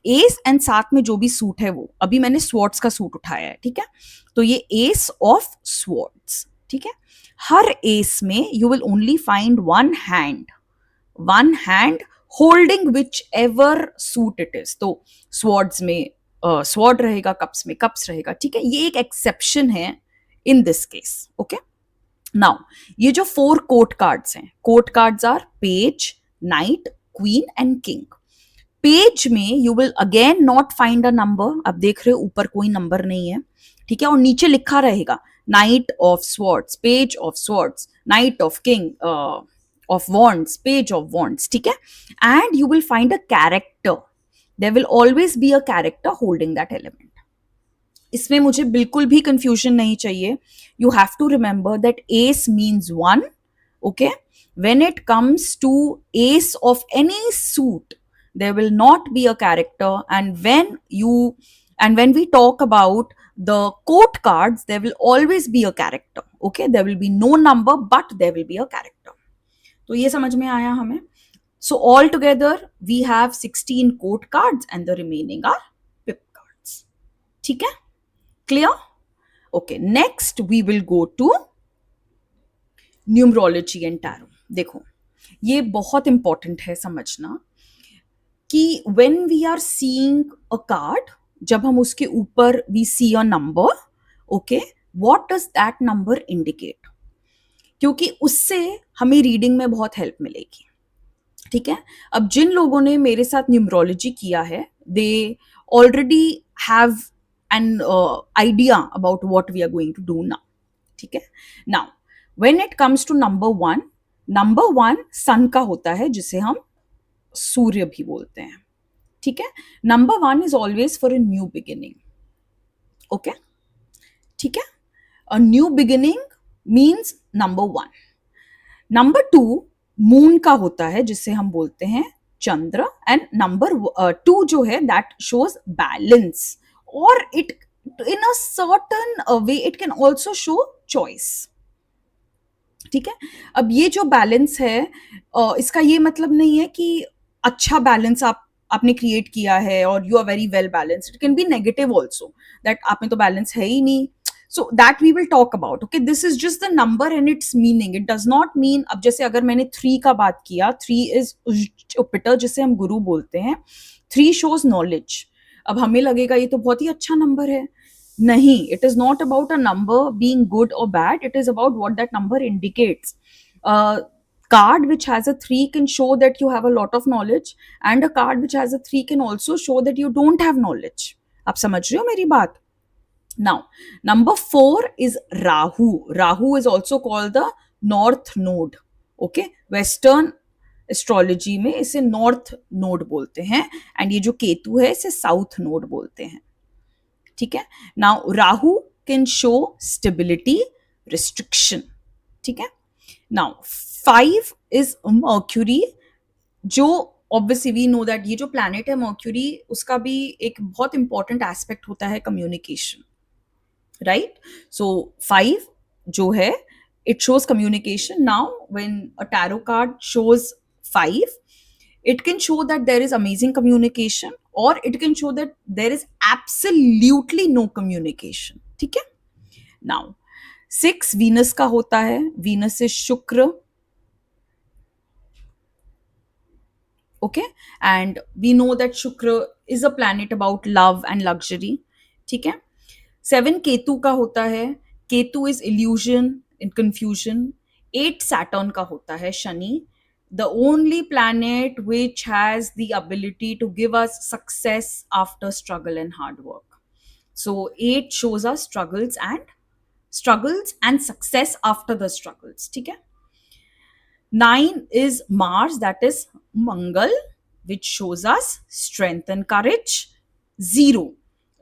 एस एंड साथ में जो भी सूट है वो, अभी मैंने स्वॉर्ड्स का सूट उठाया है, ठीक है। तो ये एस ऑफ स्वॉर्ड्स, ठीक है। हर एस में you will only find one hand holding whichever suit it is. तो स्वॉर्ड्स में स्वॉर्ड रहेगा, कप्स में कप्स रहेगा, ठीक है। ये एक एक्सेप्शन है in this case, okay. Now ये जो 4 कोर्ट कार्ड्स हैं, court cards are page, knight, queen and king. Page में you will again not find a number, अब देख रहे हो ऊपर कोई नंबर नहीं है, ठीक है, और नीचे लिखा रहेगा night of swords, page of swords, night of king of wands, page of wands, ठीक है। and you will find a character, there will always be a character holding that element। इसमें मुझे बिल्कुल भी confusion नहीं चाहिए, you have to remember that ace means 1, okay। when it comes to ace of any suit there will not be a character, and when we talk about the court cards there will always be a character, okay। there will be no number but there will be a character। तो ये समझ में आया हमें। So all together we have 16 court cards and the remaining are pip cards, ठीक है, clear. Okay, next we will go to numerology and tarot. देखो ये बहुत इंपॉर्टेंट है समझना कि when we are seeing a card, जब हम उसके ऊपर we see a number, okay, what does that number indicate, क्योंकि उससे हमें रीडिंग में बहुत हेल्प मिलेगी। ठीक है। अब जिन लोगों ने मेरे साथ न्यूमरोलॉजी किया है, they already have an idea about what we are going to do now. ठीक है। Now when it comes to number one sun का होता है, जिसे हम सूर्य भी बोलते हैं। ठीक है। Number one is always for a new beginning. Okay, ठीक है। A new beginning means number one. Number two moon का होता है, जिसे हम बोलते हैं चंद्र। एंड नंबर टू जो है दैट शोज बैलेंस, और it in a certain way it can also show choice. ठीक है। अब ये जो बैलेंस है, इसका ये मतलब नहीं है कि अच्छा बैलेंस आपने क्रिएट किया है और you are very well balanced. It can be negative also, that आप में तो बैलेंस है ही नहीं। So that we will talk about. Okay, this is just the number and its meaning. It does not mean, अब जैसे अगर मैंने 3 का बात किया, 3 इज जुपिटर, जिसे हम गुरु बोलते हैं। 3 शोज नॉलेज। अब हमें लगेगा ये तो बहुत ही अच्छा नंबर है। नहीं, it is not about a number being good or bad. It is about what that number indicates. A card which has a 3 can show that you have a lot of knowledge, and a card which has a 3 can also show that you don't have knowledge. आप समझ रहे हो मेरी बात? Now, number 4 is Rahu. Rahu is also called the North Node. Okay, Western astrology में इसे north node बोलते हैं, एंड ये जो केतु है इसे साउथ नोड बोलते हैं। ठीक है। Now Rahu can show stability, restriction. ठीक है। नाउ 5 इज मर्क्यूरी, जो ऑब्वियसली वी नो दैट ये जो प्लैनेट है मर्क्यूरी, उसका भी एक बहुत इंपॉर्टेंट एस्पेक्ट होता है कम्युनिकेशन, राइट। सो 5 जो है it shows communication. Now when a tarot card shows 5, it can show that there is amazing communication, or it can show that there is absolutely no communication. ठीक है। Now 6 Venus का होता है। Venus is शुक्र। Okay, and we know that Shukra is a planet about love and luxury. ठीक है। 7 केतु का होता है। Ketu is illusion and confusion. 8 Saturn का होता है, Shani, the only planet which has the ability to give us success after struggle and hard work. So 8 shows us struggles and success after the struggles. ठीक है। 9 is Mars, that is Mangal, which shows us strength and courage. 0.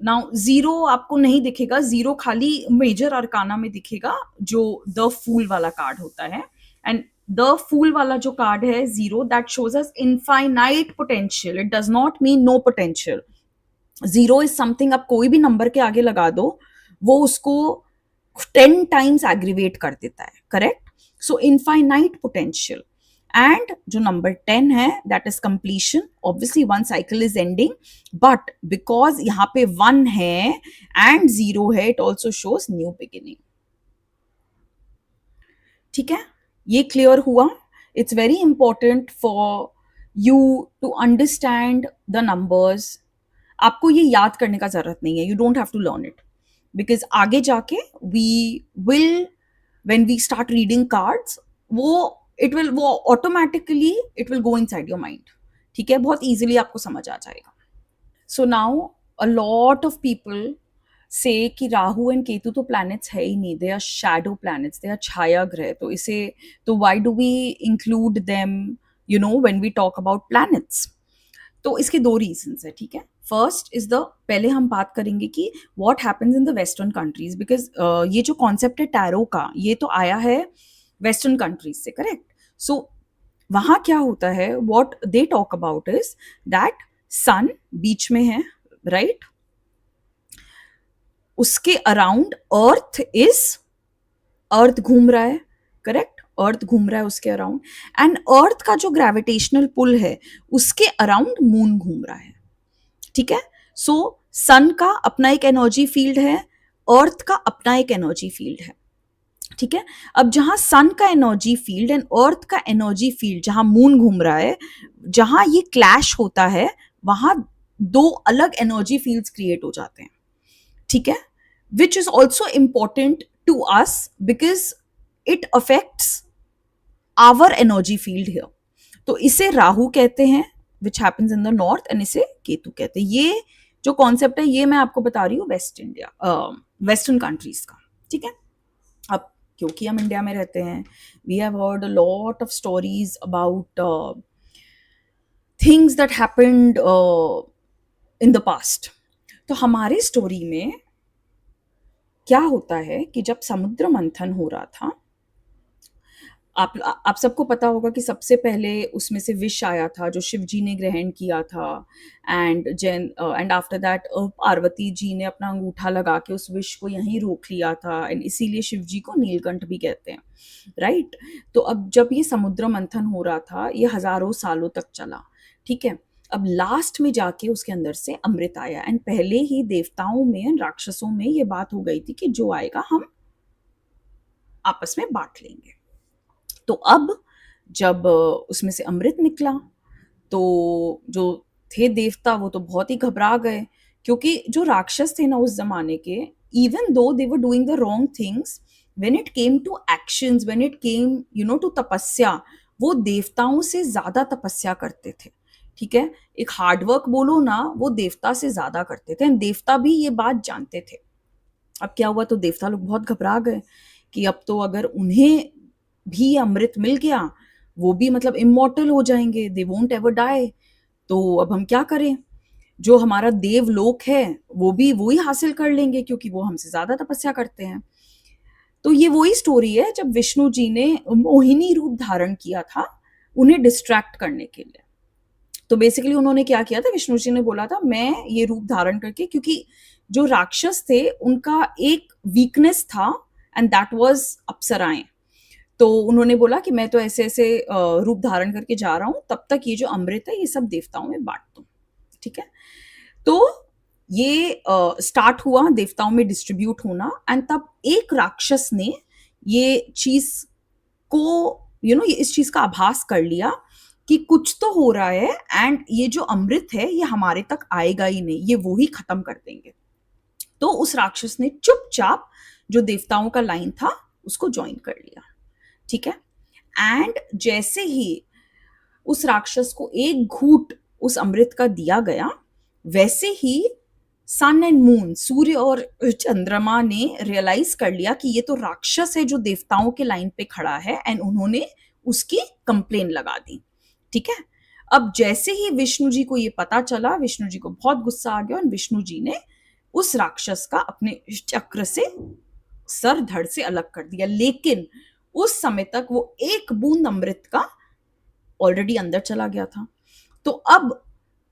Now 0 आपको नहीं दिखेगा, 0 खाली major arcana में दिखेगा, जो the fool वाला कार्ड होता है। एंड द फूल वाला जो कार्ड है 0, that shows us infinite potential. It does not mean no potential. 0 is something आप कोई भी नंबर के आगे लगा दो, वो उसको 10 टाइम्स एग्रीवेट कर देता है, correct. So infinite potential. And जो नंबर 10 है that is completion. Obviously one cycle is ending, but because यहाँ पे 1 है एंड 0 है, it also shows new beginning. ठीक है, ये क्लियर हुआ। It's very important for you to understand the numbers. आपको ये याद करने का जरूरत नहीं है, you don't have to learn it, because आगे जाके we will, when we start reading cards, वो automatically it will go inside your mind. ठीक है, बहुत इजीली आपको समझ आ जाएगा। So now a lot of people से कि राहु एंड केतु तो प्लैनेट्स है ही नहीं, they are shadow planets, they are छाया ग्रह। तो इसे, तो why do we include them, you know, when we talk about planets? तो इसके 2 रीजंस है। ठीक है। फर्स्ट इज द, पहले हम बात करेंगे कि what happens in the western countries, because ये जो कॉन्सेप्ट है टैरो का, ये तो आया है वेस्टर्न कंट्रीज से, करेक्ट। सो वहां क्या होता है, what they talk about is that sun बीच में है, राइट, उसके अराउंड अर्थ घूम रहा है, करेक्ट, अर्थ घूम रहा है उसके अराउंड, एंड अर्थ का जो ग्रेविटेशनल पुल है उसके अराउंड मून घूम रहा है। ठीक है। सो सन का अपना एक एनर्जी फील्ड है, अर्थ का अपना एक एनर्जी फील्ड है। ठीक है। अब जहां सन का एनर्जी फील्ड एंड अर्थ का एनर्जी फील्ड, जहां मून घूम रहा है, जहां ये क्लैश होता है, वहां 2 अलग एनर्जी फील्ड्स क्रिएट हो जाते हैं। ठीक है। Which is also important to us because it affects our energy field here. तो इसे राहु कहते हैं which happens in the north, and इसे केतु कहते हैं। ये जो कॉन्सेप्ट है ये मैं आपको बता रही हूँ वेस्टर्न कंट्रीज का, ठीक है। अब क्योंकि हम इंडिया में रहते हैं, we have heard a lot of stories about things that happened in the past. तो हमारी स्टोरी में क्या होता है कि जब समुद्र मंथन हो रहा था, आप सबको पता होगा कि सबसे पहले उसमें से विष आया था जो शिव जी ने ग्रहण किया था, and after that Parvati ji ने अपना अंगूठा लगा के उस विष को यहीं रोक लिया था, एंड इसीलिए शिव जी को नीलकंठ भी कहते हैं, राइट। तो अब जब ये समुद्र मंथन हो रहा था, ये हजारों सालों तक चला, ठीक है। अब लास्ट में जाके उसके अंदर से अमृत आया, एंड पहले ही देवताओं में, राक्षसों में ये बात हो गई थी कि जो आएगा हम आपस में बांट लेंगे। तो अब जब उसमें से अमृत निकला, तो जो थे देवता वो तो बहुत ही घबरा गए, क्योंकि जो राक्षस थे ना उस जमाने के, even though they were doing the wrong things, when it came to actions, when it came to तपस्या, वो देवताओं से ज्यादा तपस्या करते थे, ठीक है। एक हार्डवर्क बोलो ना, वो देवता से ज्यादा करते थे, देवता भी ये बात जानते थे। अब क्या हुआ, तो देवता लोग बहुत घबरा गए कि अब तो अगर उन्हें भी अमृत मिल गया, वो भी मतलब इमॉर्टल हो जाएंगे, दे वोंट एवर डाई, तो अब हम क्या करें, जो हमारा देवलोक है वो भी वही हासिल कर लेंगे क्योंकि वो हमसे ज्यादा तपस्या करते हैं। तो ये वही स्टोरी है जब विष्णु जी ने मोहिनी रूप धारण किया था उन्हें डिस्ट्रैक्ट करने के लिए। तो बेसिकली उन्होंने क्या किया था, विष्णु जी ने बोला था मैं ये रूप धारण करके, क्योंकि जो राक्षस थे उनका एक वीकनेस था, एंड दैट वाज अप्सराएं। तो उन्होंने बोला कि मैं तो ऐसे ऐसे रूप धारण करके जा रहा हूं, तब तक ये जो अमृत है ये सब देवताओं में बांट दूं, ठीक है। तो ये स्टार्ट हुआ देवताओं में डिस्ट्रीब्यूट होना, एंड तब एक राक्षस ने ये चीज को इस चीज का आभास कर लिया कि कुछ तो हो रहा है, एंड ये जो अमृत है ये हमारे तक आएगा ही नहीं, ये वो ही खत्म कर देंगे। तो उस राक्षस ने चुपचाप जो देवताओं का लाइन था उसको ज्वाइन कर लिया, ठीक है। एंड जैसे ही उस राक्षस को एक घूंट उस अमृत का दिया गया, वैसे ही सन एंड मून, सूर्य और चंद्रमा ने रियलाइज कर लिया कि ये तो राक्षस है जो देवताओं के लाइन पे खड़ा है, एंड उन्होंने उसकी कंप्लेन लगा दी, ठीक है। अब जैसे ही विष्णु जी को ये पता चला, विष्णु जी को बहुत गुस्सा आ गया, और विष्णु जी ने उस राक्षस का अपने चक्र से सर धड़ से अलग कर दिया, लेकिन उस समय तक वो एक बूंद अमृत का ऑलरेडी अंदर चला गया था। तो अब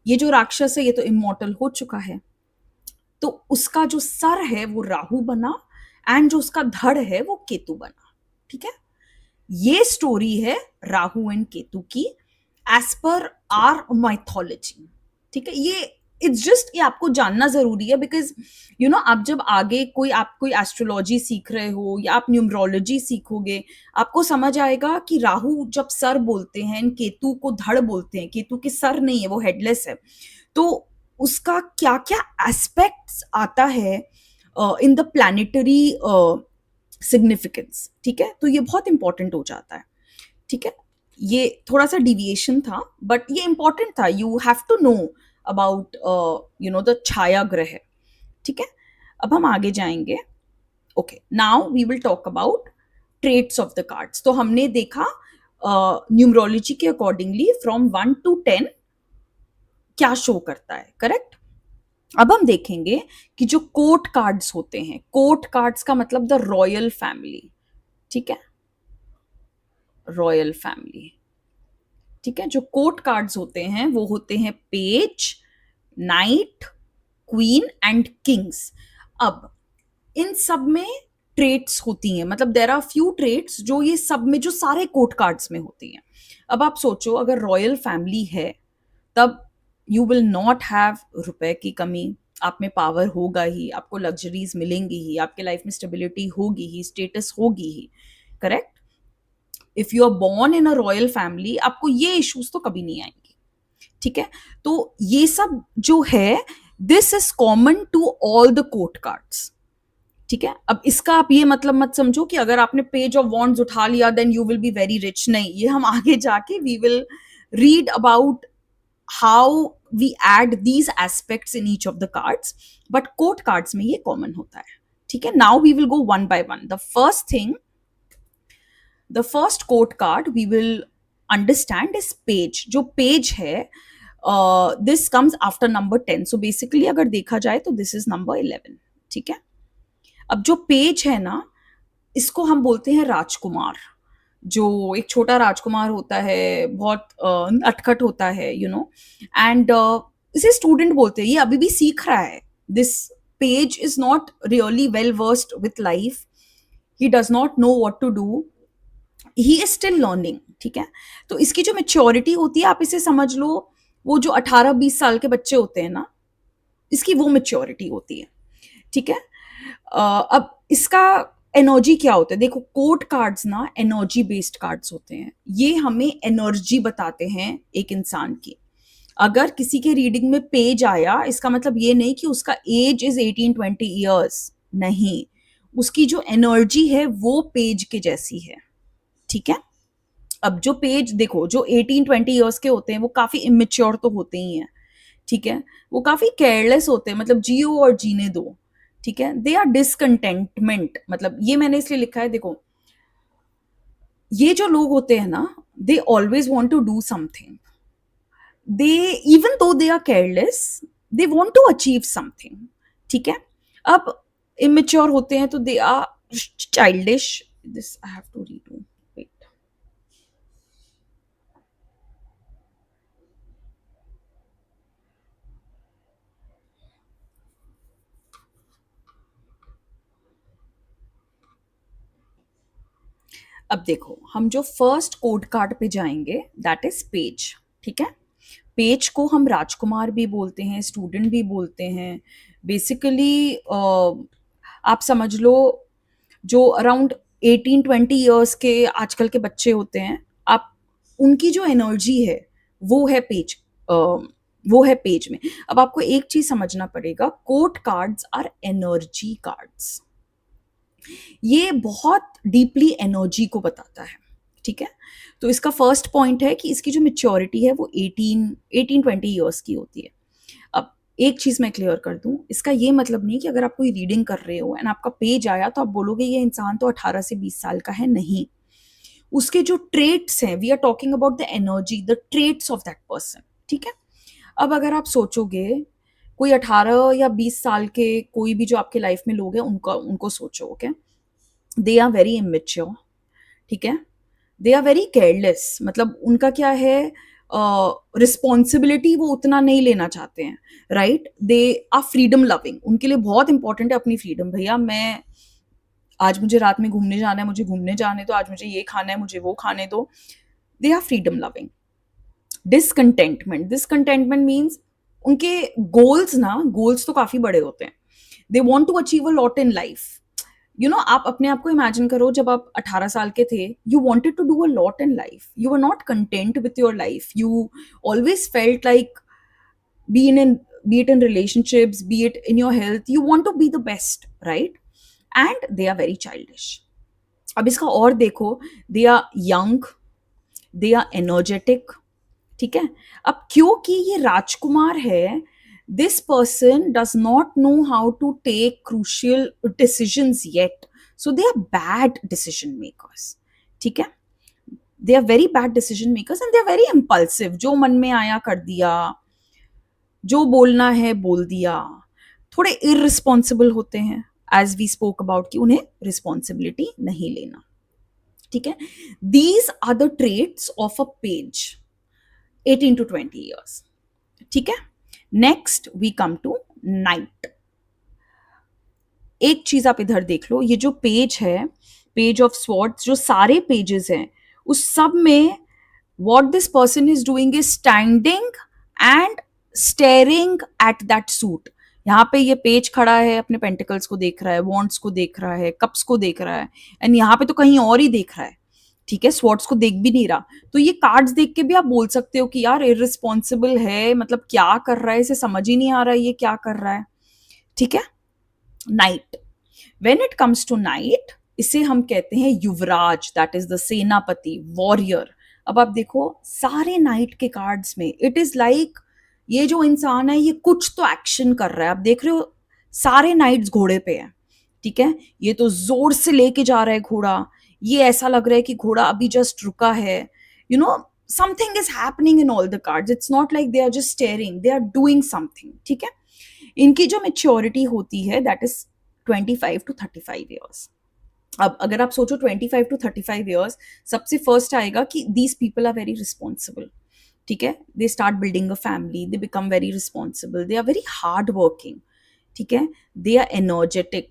ये जो राक्षस है ये तो इमॉर्टल हो चुका है, तो उसका जो सर है वो राहु बना, एंड जो उसका धड़ है वो केतु बना, ठीक है। ये स्टोरी है राहु एंड केतु की एज पर आर माइथोलॉजी, ठीक है। ये इट्स जस्ट, ये आपको जानना जरूरी है, बिकॉज आप जब आगे आप कोई एस्ट्रोलॉजी सीख रहे हो या आप न्यूमरोलॉजी सीखोगे, आपको समझ आएगा कि राहु जब सर बोलते हैं, केतु को धड़ बोलते हैं, केतु के सर नहीं है, वो हेडलेस है, तो उसका क्या क्या एस्पेक्ट्स आता है इन द प्लैनेटरी सिग्निफिकेंस, ठीक है। तो ये बहुत इंपॉर्टेंट हो जाता है, ठीक है। ये थोड़ा सा डिविएशन था, बट ये इंपॉर्टेंट था, you have to know about the छाया ग्रह, ठीक है। अब हम आगे जाएंगे। Okay, now we will talk about traits of the cards. तो हमने देखा न्यूमरोलॉजी के अकॉर्डिंगली फ्रॉम 1 to 10 क्या शो करता है, करेक्ट। अब हम देखेंगे कि जो कोर्ट कार्ड्स होते हैं, कोर्ट कार्ड्स का मतलब द रॉयल फैमिली, ठीक है, रॉयल फैमिली, ठीक है। जो कोर्ट कार्ड्स होते हैं वो होते हैं page, knight, queen and Kings. अब इन सब में ट्रेट्स होती हैं, मतलब देयर आर फ्यू ट्रेट्स जो ये सब में, जो सारे कोर्ट कार्ड्स में होती हैं। अब आप सोचो, अगर रॉयल फैमिली है तब यू विल नॉट हैव रुपए की कमी, आप में पावर होगा ही, आपको लग्जरीज मिलेंगी ही, आपके लाइफ में स्टेबिलिटी होगी ही, स्टेटस होगी ही, correct. If you are born in a royal family, आपको ये इश्यूज तो कभी नहीं आएंगी, ठीक है। तो ये सब जो है, this is common to all the court cards, ठीक है। अब इसका आप ये मतलब मत समझो कि अगर आपने पेज ऑफ वॉन्ड्स उठा लिया then you will be very rich, नहीं, ये हम आगे जाके we will read about how we add these aspects in each of the cards, but quote cards में ये common होता है. ठीक है, now we will go one by one. The first quote card we will understand is page. जो page है, this comes after number 10. So basically अगर देखा जाए तो this is number 11. ठीक है, अब जो पेज है ना, इसको हम बोलते हैं राजकुमार. जो एक छोटा राजकुमार होता है, बहुत नटखट होता है, एंड इसे स्टूडेंट बोलते हैं. ये अभी भी सीख रहा है. This page is not really well versed with life. He does not know what to do. He is still learning. ठीक है, तो इसकी जो मेच्योरिटी होती है, आप इसे समझ लो, वो जो 18-20 साल के बच्चे होते हैं ना, इसकी वो मेच्योरिटी होती है. ठीक है, अब इसका एनर्जी क्या होता है? देखो, कोड कार्ड्स ना एनर्जी बेस्ड कार्ड्स होते हैं. ये हमें एनर्जी बताते हैं एक इंसान की. अगर किसी के रीडिंग में पेज आया, इसका मतलब ये नहीं कि उसका एज इज 18-20 ईयर्स. नहीं, उसकी जो एनर्जी है वो पेज के जैसी है. ठीक है, अब जो पेज देखो, जो 18-20 ईयर्स के होते हैं वो काफी इमेच्योर तो होते ही हैं. ठीक है, वो काफी केयरलेस होते हैं, मतलब जियो और जीने दो. ठीक है, दे आर डिसकंटेंटमेंट. मतलब ये मैंने इसलिए लिखा है, देखो, ये जो लोग होते हैं ना, they always want to do something. They, even though they are careless, they want to achieve something. ठीक है, अब इमेच्योर होते हैं तो they are childish. This I have to read. अब देखो, हम जो फर्स्ट कोड कार्ड पे जाएंगे, दैट इज पेज. ठीक है, पेज को हम राजकुमार भी बोलते हैं, स्टूडेंट भी बोलते हैं. बेसिकली आप समझ लो, जो अराउंड 18-20 ईयर्स के आजकल के बच्चे होते हैं, आप उनकी जो एनर्जी है वो है पेज. वो है पेज में. अब आपको एक चीज समझना पड़ेगा, court cards are energy cards. ये बहुत डीपली एनर्जी को बताता है. ठीक है, तो इसका फर्स्ट पॉइंट है कि इसकी जो मेच्योरिटी है वो 18-20 ईयर्स की होती है. अब एक चीज मैं क्लियर कर दूं, इसका ये मतलब नहीं कि अगर आप कोई रीडिंग कर रहे हो एंड आपका पेज आया तो आप बोलोगे ये इंसान तो 18 से 20 साल का है. नहीं, उसके जो ट्रेट्स हैं, we are talking about the energy, the traits of that person. ठीक है, अब अगर आप सोचोगे कोई 18 या 20 साल के कोई भी जो आपके लाइफ में लोग हैं, उनको सोचो. Okay, they are very immature. ठीक है, दे आर वेरी केयरलेस. मतलब उनका क्या है, रिस्पॉन्सिबिलिटी वो उतना नहीं लेना चाहते हैं. Right, they are freedom loving. उनके लिए बहुत इंपॉर्टेंट है अपनी फ्रीडम. भैया, मैं आज मुझे रात में घूमने जाना है, मुझे घूमने जाने दो. आज मुझे ये खाना है, मुझे वो खाने दो. They are freedom loving. Discontentment means उनके गोल्स तो काफी बड़े होते हैं. They want to achieve a lot in life. आप अपने आप को इमेजिन करो, जब आप 18 साल के थे, you wanted to do a lot in life. You are not content with your life. You always felt like, be it in relationships, be it in your health, you want to be the best, right? And they are very childish. अब इसका और देखो, they are young, they are energetic. ठीक है, अब क्योंकि ये राजकुमार है, this person does not know how to take crucial decisions yet, so they are bad decision makers. ठीक है, they are very bad decision makers and they are very impulsive. जो मन में आया कर दिया, जो बोलना है बोल दिया. थोड़े इररिस्पॉन्सिबल होते हैं, एज वी स्पोक अबाउट, कि उन्हें रिस्पॉन्सिबिलिटी नहीं लेना. ठीक है, these are the traits of a page 18 to 20 years. ठीक है, next we come to knight. एक चीज आप इधर देख लो, ये जो पेज है, पेज ऑफ स्वॉर्ड्स, जो सारे पेजेस हैं, उस सब में what this person is doing is standing and staring at that suit. यहाँ पे ये पेज खड़ा है, अपने पेंटिकल्स को देख रहा है, वॉन्ड्स को देख रहा है, कप्स को देख रहा है, एंड यहाँ पे तो कहीं और ही देख रहा है. ठीक है, स्वॉर्ड्स को देख भी नहीं रहा. तो ये कार्ड्स देख के भी आप बोल सकते हो कि यार इररिस्पॉन्सिबल है, मतलब क्या कर रहा है, इसे समझ ही नहीं आ रहा है ये क्या कर रहा है. ठीक है, knight. When it comes to knight, इसे हम कहते हैं युवराज, दैट इज द सेनापति, वॉरियर. अब आप देखो सारे नाइट के कार्ड्स में इट इज लाइक ये जो इंसान है ये कुछ तो एक्शन कर रहा है। आप देख रहे हो सारे नाइट्स घोड़े पे है, ठीक है। ये तो जोर से लेके जा रहा है घोड़ा, ये ऐसा लग रहा है कि घोड़ा अभी जस्ट रुका है। You know something is happening in all the cards, it's not like they are just staring, they are doing something, ठीक है। इनकी जो मेच्योरिटी होती है दैट इज 25 to 35 ईयर्स। अब अगर आप सोचो 25 to 35 ईयर्स, सबसे फर्स्ट आएगा कि these people are very responsible, ठीक है। They start building a family, they become very responsible, they are very hard working, ठीक है। They are energetic,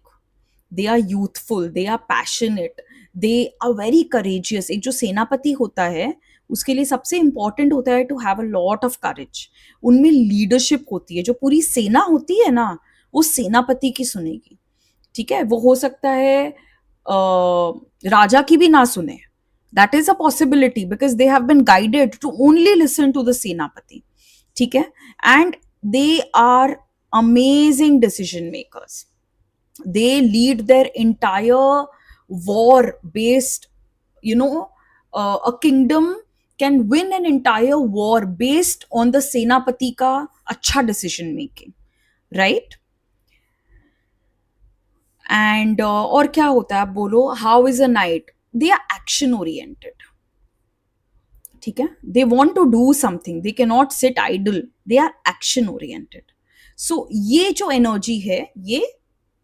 they are youthful, they are passionate, they are very courageous. एक जो सेनापति होता है उसके लिए सबसे इंपॉर्टेंट होता है to have a lot of courage. उनमें लीडरशिप होती है, जो पूरी सेना होती है ना वो सेनापति की सुनेगी, ठीक है। वो हो सकता है राजा की भी ना सुने, that is a possibility because they have been guided to only listen to the senapati, ठीक है। And they are amazing decision makers, they lead their entire war based, a kingdom can win an entire war based on the senapati ka acha decision making, right? And और क्या होता है आप बोलो, how is a knight, they are action oriented, ठीक है। They want to do something, they can not sit idle, they are action oriented. So ये जो एनर्जी है ये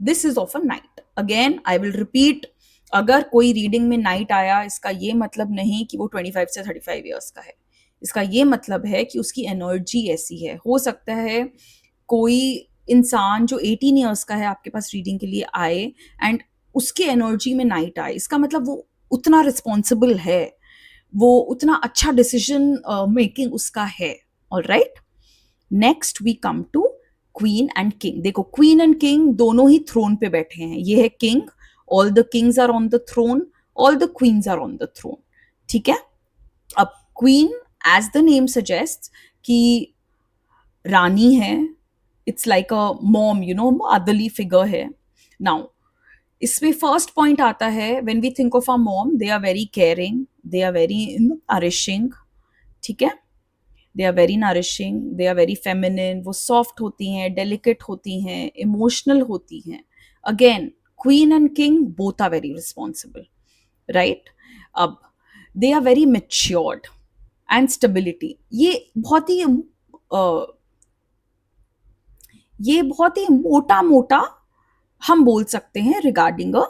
this is of a knight. Again I will repeat, अगर कोई reading में night आया इसका ये मतलब नहीं कि वो 25 से 35 ईयर्स का है, इसका ये मतलब है कि उसकी एनर्जी ऐसी है। हो सकता है कोई इंसान जो 18 ईयर्स का है आपके पास रीडिंग के लिए आए एंड उसकी एनर्जी में नाइट आए, इसका मतलब वो उतना रिस्पॉन्सिबल है, वो उतना अच्छा डिसीजन मेकिंग उसका है। All right, next we come to queen and king. देखो क्वीन एंड किंग दोनों ही थ्रोन पे बैठे हैं, ये है king, all the kings are on the throne, all the queens are on the throne, ठीक है। अब queen as the name suggest कि रानी है, it's like a mom, motherly figure है। नाउ इसमें फर्स्ट पॉइंट आता है when we think of a mom, they are very caring, they are very nourishing, ठीक है। They are very nourishing, they are very feminine, वो सॉफ्ट होती हैं, डेलिकेट होती हैं, इमोशनल होती हैं। Again queen and king both are very responsible, right. अब they are very matured and stability, ये बहुत ही मोटा मोटा हम बोल सकते हैं रिगार्डिंग अ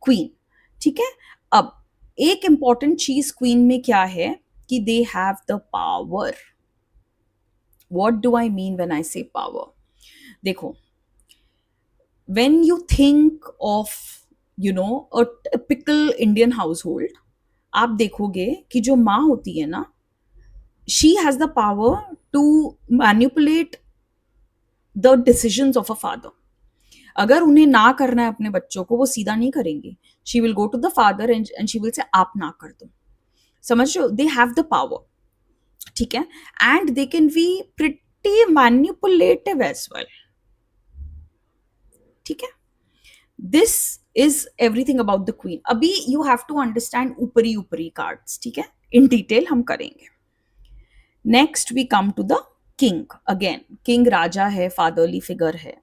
क्वीन, ठीक है। अब एक इंपॉर्टेंट चीज क्वीन में क्या है कि they have the power. What do I mean when I say power? देखो when you think of a typical Indian household, आप देखोगे कि जो माँ होती है ना, she has the power to manipulate the decisions of a father. अगर उन्हें ना करना है अपने बच्चों को, वो सीधा नहीं करेंगे, she will go to the father and she will say आप ना कर दो। समझ रहे हो, दे हैव द पावर, ठीक है। And they can be pretty manipulative as well, ठीक है। This is everything about the queen. अभी यू हैव टू अंडरस्टैंड ऊपरी ऊपरी कार्ड्स, ठीक है, इन डिटेल हम करेंगे। Next we come to the king. Again king राजा है, फादरली फिगर है।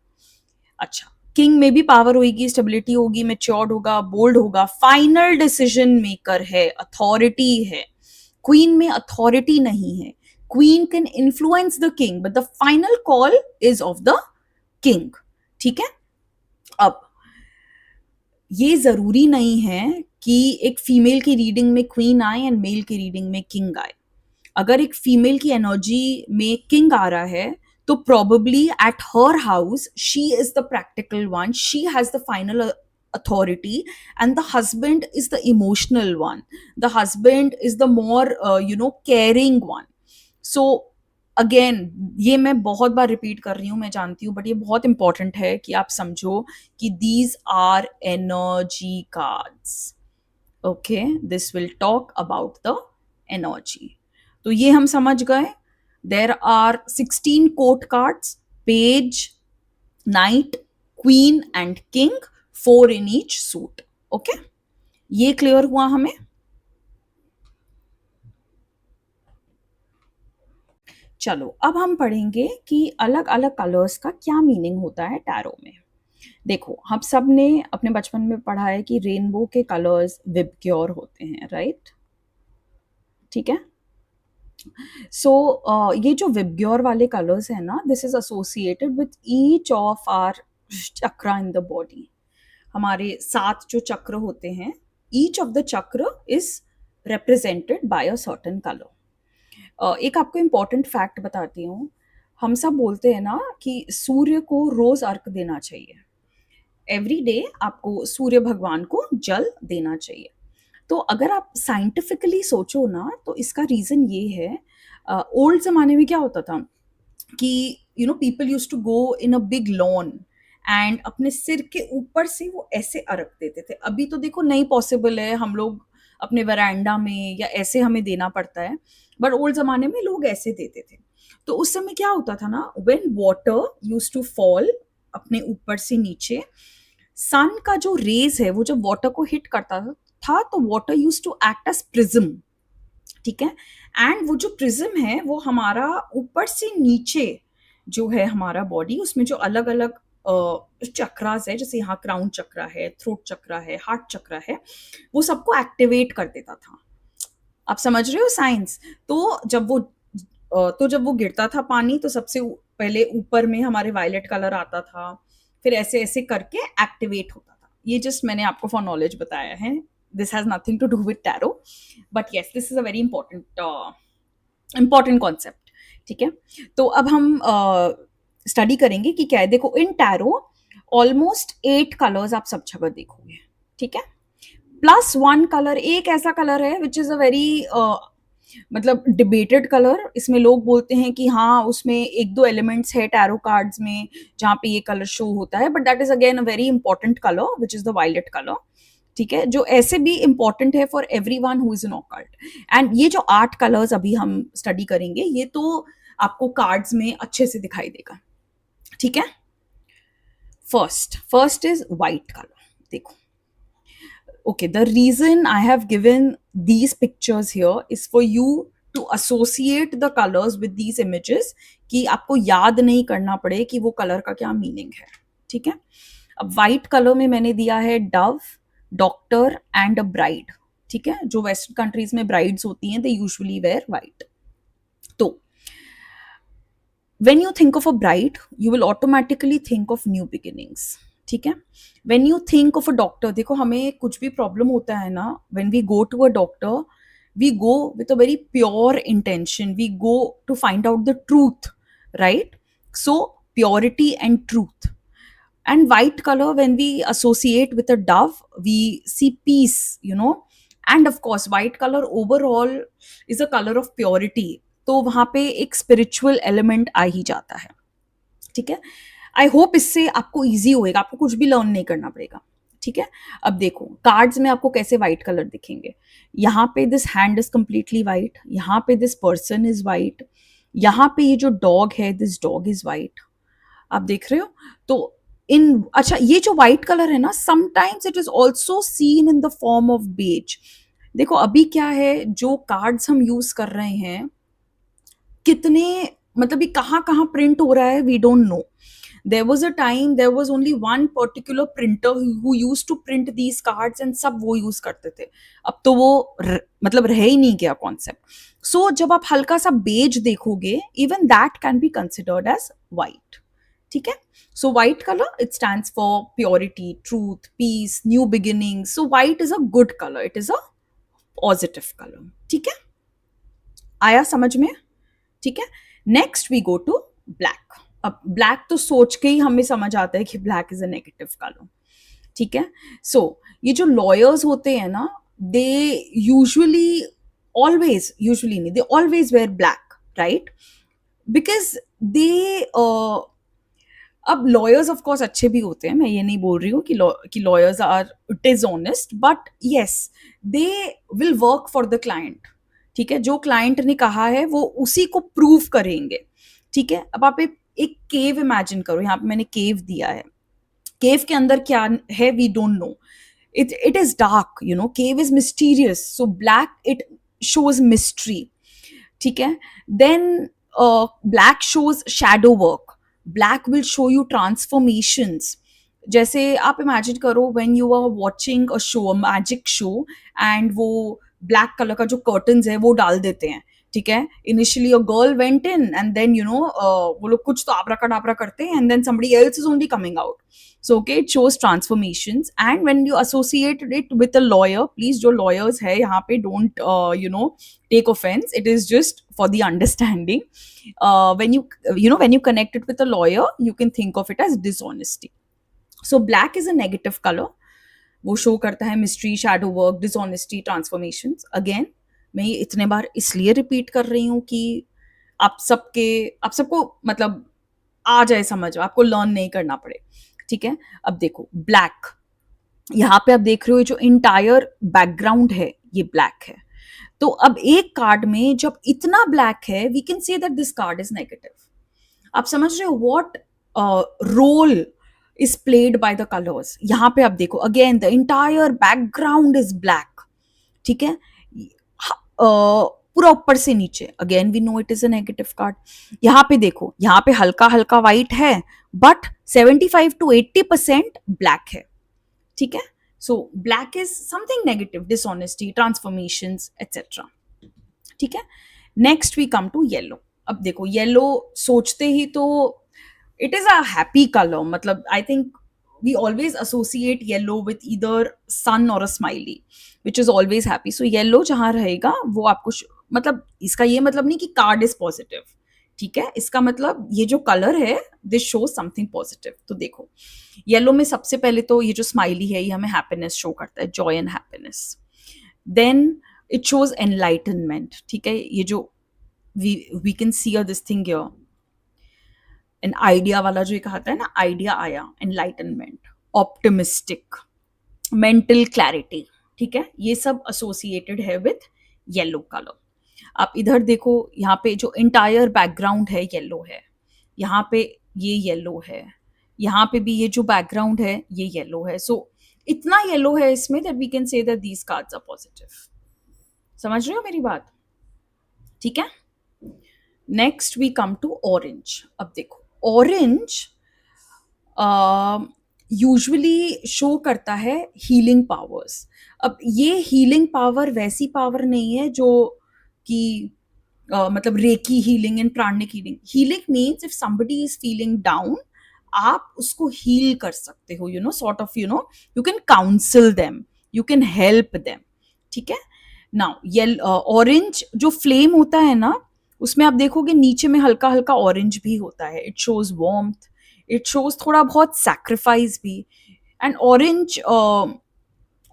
अच्छा, किंग में भी पावर होगी, स्टेबिलिटी होगी, मेच्योर्ड होगा, बोल्ड होगा, फाइनल डिसीजन मेकर है, अथॉरिटी है। क्वीन में अथॉरिटी नहीं है, queen can influence the king but the final call is of the king, ठीक है। अब ये जरूरी नहीं है कि एक फीमेल की रीडिंग में क्वीन आए एंड मेल की रीडिंग में किंग आए। अगर एक फीमेल की एनर्जी में किंग आ रहा है तो probably at her house she is the practical one, she has the final authority, and the husband is the emotional one, the husband is the more caring one. So again ये मैं बहुत बार repeat कर रही हूँ, मैं जानती हूँ, but ये बहुत इंपॉर्टेंट है कि आप समझो कि these are energy cards, okay, this will talk about the energy। तो ये हम समझ गए। There are 16 court cards, page, knight, queen and king, 4 in each suit, okay। ये क्लियर हुआ हमें? चलो अब हम पढ़ेंगे कि अलग अलग कलर्स का क्या मीनिंग होता है टैरो में। देखो, हम सब ने अपने बचपन में पढ़ा है कि रेनबो के कलर्स विबग्योर होते हैं, राइट? ठीक है। सो ये जो विबग्योर वाले कलर्स है ना, this is associated with each of our chakra in the body. हमारे 7 जो चक्र होते हैं, each of the chakra is represented by a certain color. एक आपको इम्पॉर्टेंट फैक्ट बताती हूँ। हम सब बोलते हैं ना कि सूर्य को रोज अर्घ देना चाहिए। एवरी डे आपको सूर्य भगवान को जल देना चाहिए। तो अगर आप साइंटिफिकली सोचो ना, तो इसका रीजन ये है, ओल्ड जमाने में क्या होता था कि people use to go in a big lawn and अपने सिर के ऊपर से वो ऐसे अर्घ देते थे। अभी तो देखो नहीं पॉसिबल है, हम लोग अपने वरांडा में या ऐसे हमें देना पड़ता है, बट ओल्ड जमाने में लोग ऐसे देते थे। तो उस समय क्या होता था ना, when water use to fall अपने ऊपर से नीचे, सन का जो रेज है वो जब वाटर को हिट करता था तो water use to act as prism. ठीक है। एंड वो जो प्रिज्म है वो हमारा ऊपर से नीचे जो है हमारा बॉडी, उसमें जो अलग अलग चक्रास है, जैसे यहाँ क्राउन चक्रा है, थ्रोट चक्रा है, हार्ट चक्रा है, वो सबको एक्टिवेट कर देता था। आप समझ रहे हो साइंस? तो जब वो गिरता था पानी, तो सबसे पहले ऊपर में हमारे वायलेट कलर आता था, फिर ऐसे ऐसे करके एक्टिवेट होता था। ये जस्ट मैंने आपको फॉर नॉलेज बताया है। This has nothing to do with tarot, but yes this is a very important concept. ठीक है। तो अब हम स्टडी करेंगे कि क्या है। देखो, इन टैरो ऑलमोस्ट 8 कलर्स आप सब जगह देखोगे। ठीक है। प्लस 1 कलर एक ऐसा कलर है विच इज अ वेरी मतलब डिबेटेड कलर। इसमें लोग बोलते हैं कि हाँ, उसमें 1-2 एलिमेंट्स है टैरो कार्ड्स में जहाँ पे ये कलर शो होता है, but that is again a very important colour which is the violet colour. ठीक है, जो ऐसे भी इंपॉर्टेंट है for everyone who is in occult. And ये जो 8 कलर्स अभी हम स्टडी करेंगे, ये तो आपको कार्ड्स में अच्छे से दिखाई देगा। ठीक है। First is white colour. देखो, okay, the reason I have given these pictures here is for you to associate the colors with these images, कि आपको याद नहीं करना पड़े कि वो कलर का क्या मीनिंग है। ठीक है। अब वाइट कलर में मैंने दिया है Dove, doctor and a bride. ठीक है। जो वेस्टर्न कंट्रीज में ब्राइड्स होती हैं, दे यूजुअली वेयर वाइट। तो when you think of a bride, you will automatically think of new beginnings. ठीक है। when you think of a doctor, देखो हमें कुछ भी प्रॉब्लम होता है ना, when we go to a doctor, we go with a very pure intention, we go to find out the truth, right? So purity and truth. And white color, when we associate with a dove, we see peace. And of course white color overall is a color of purity, तो वहां पे एक spiritual element आ ही जाता है। ठीक है। I hope इससे आपको इजी होएगा, आपको कुछ भी लर्न नहीं करना पड़ेगा। ठीक है। अब देखो कार्ड्स में आपको कैसे व्हाइट कलर दिखेंगे। यहाँ पे this hand is completely white, यहाँ पे दिस पर्सन इज व्हाइट, यहाँ पे ये जो डॉग है, दिस डॉग इज व्हाइट। आप देख रहे हो? तो अच्छा, ये जो व्हाइट कलर है ना, sometimes it is also seen in the form of beige. देखो अभी क्या है, जो कार्ड्स हम यूज कर रहे हैं, कितने मतलब ये कहाँ कहाँ प्रिंट हो रहा है, we don't know. There was a time, there was only one particular printer who used to print these cards and सब वो यूज करते थे। अब तो वो मतलब रह ही नहीं गया कॉन्सेप्ट। सो जब आप हल्का सा बेज देखोगे, even that can be considered as white. ठीक है। So white colour, it stands for purity, truth, peace, new beginning. So white is a good colour, it is a positive colour. ठीक है। आया समझ में? ठीक है। Next we go to black. अब ब्लैक तो सोच के ही हमें समझ आता है कि black is a negative colour. ठीक है। सो ये जो लॉयर्स होते हैं ना, दे यूजुअली नहीं, they always wear black, right? Because they अब लॉयर्स ऑफ कोर्स अच्छे भी होते हैं, मैं ये नहीं बोल रही हूँ कि lawyers are dishonest, but yes, they will work for the client. ठीक है। जो क्लाइंट ने कहा है वो उसी को प्रूव करेंगे। ठीक है। अब आप एक केव इमेजिन करो, यहाँ पे मैंने केव दिया है। केव के अंदर क्या है, we don't know. It is dark, cave is mysterious, so black, it shows mystery. ठीक है। Then black shows shadow work, black will show you transformations. जैसे आप इमेजिन करो when you are watching a show, a magic show, and वो black colour का जो curtains है वो डाल देते हैं, ठीक है. Initially a girl went in and then you know वो लोग कुछ तो आबराकाडाबरा करते हैं and then somebody else is only coming out. So okay, it shows transformations. And when you associate it with a lawyer, please जो lawyers है यहाँ पे don't you know take offense, it is just for the understanding. When you connect it with a lawyer, you can think of it as dishonesty. So black is a negative color. वो show करता है mystery, shadow work, dishonesty, transformations. Again मैं ये इतने बार इसलिए repeat कर रही हूँ कि आप सबको मतलब आ जाए समझ, आपको लर्न नहीं करना पड़े, ठीक है. अब देखो ब्लैक, यहाँ पे आप देख रहे हो जो इंटायर बैकग्राउंड है ये ब्लैक है. तो अब एक कार्ड में जब इतना ब्लैक है, we can say that this card is negative. आप समझ रहे हो what role is played by the colours. यहाँ पे आप देखो again the entire background is black, ठीक है. पूरा ऊपर से नीचे, again we know it is a negative card. यहाँ पे देखो, यहाँ पे हल्का हल्का व्हाइट है बट 75 to 80% ब्लैक है, ठीक है. So black is something negative, dishonesty, transformations etcetera, ठीक है. Next we come to yellow. अब देखो येलो सोचते ही तो it is a happy colour, मतलब I think we always associate yellow with either sun or a smiley which is always happy. So yellow जहाँ रहेगा वो आपको मतलब इसका ये मतलब नहीं कि कार्ड इज पॉजिटिव, ठीक है. इसका मतलब ये जो कलर है दिस शोज समथिंग पॉजिटिव. तो देखो येलो में सबसे पहले तो ये जो स्माइली है ये हमें हैप्पीनेस शो करता है, joy and happiness. Then it shows enlightenment, ठीक है. ये जो we can see this thing here, an idea वाला जो एक आता है ना, आइडिया आया, एनलाइटनमेंट, ऑप्टिमिस्टिक, मेंटल क्लैरिटी, ठीक है. ये सब एसोसिएटेड है विथ येलो कलर. आप इधर देखो, यहाँ पे जो इंटायर बैकग्राउंड है येलो है, यहाँ पे ये येलो है, यहाँ पे भी ये जो बैकग्राउंड है ये येलो है. सो इतना येलो है इसमें that we can say that these cards are positive. समझ रहे हो मेरी बात, ठीक है. Next we come to orange. अब देखो ऑरेंज यूजुअली शो करता है हीलिंग पावर्स. अब ये हीलिंग पावर वैसी पावर नहीं है जो कि मतलब reiki healing and pranic healing. Healing means if somebody is feeling down, आप उसको हील कर सकते हो, you know, sort of, you know, you can counsel them, you can help them, ठीक है. नाउ ऑरेंज जो फ्लेम होता है ना, उसमें आप देखोगे नीचे में हल्का हल्का ऑरेंज भी होता है. It shows warmth, it shows थोड़ा बहुत सैक्रिफाइस भी. And orange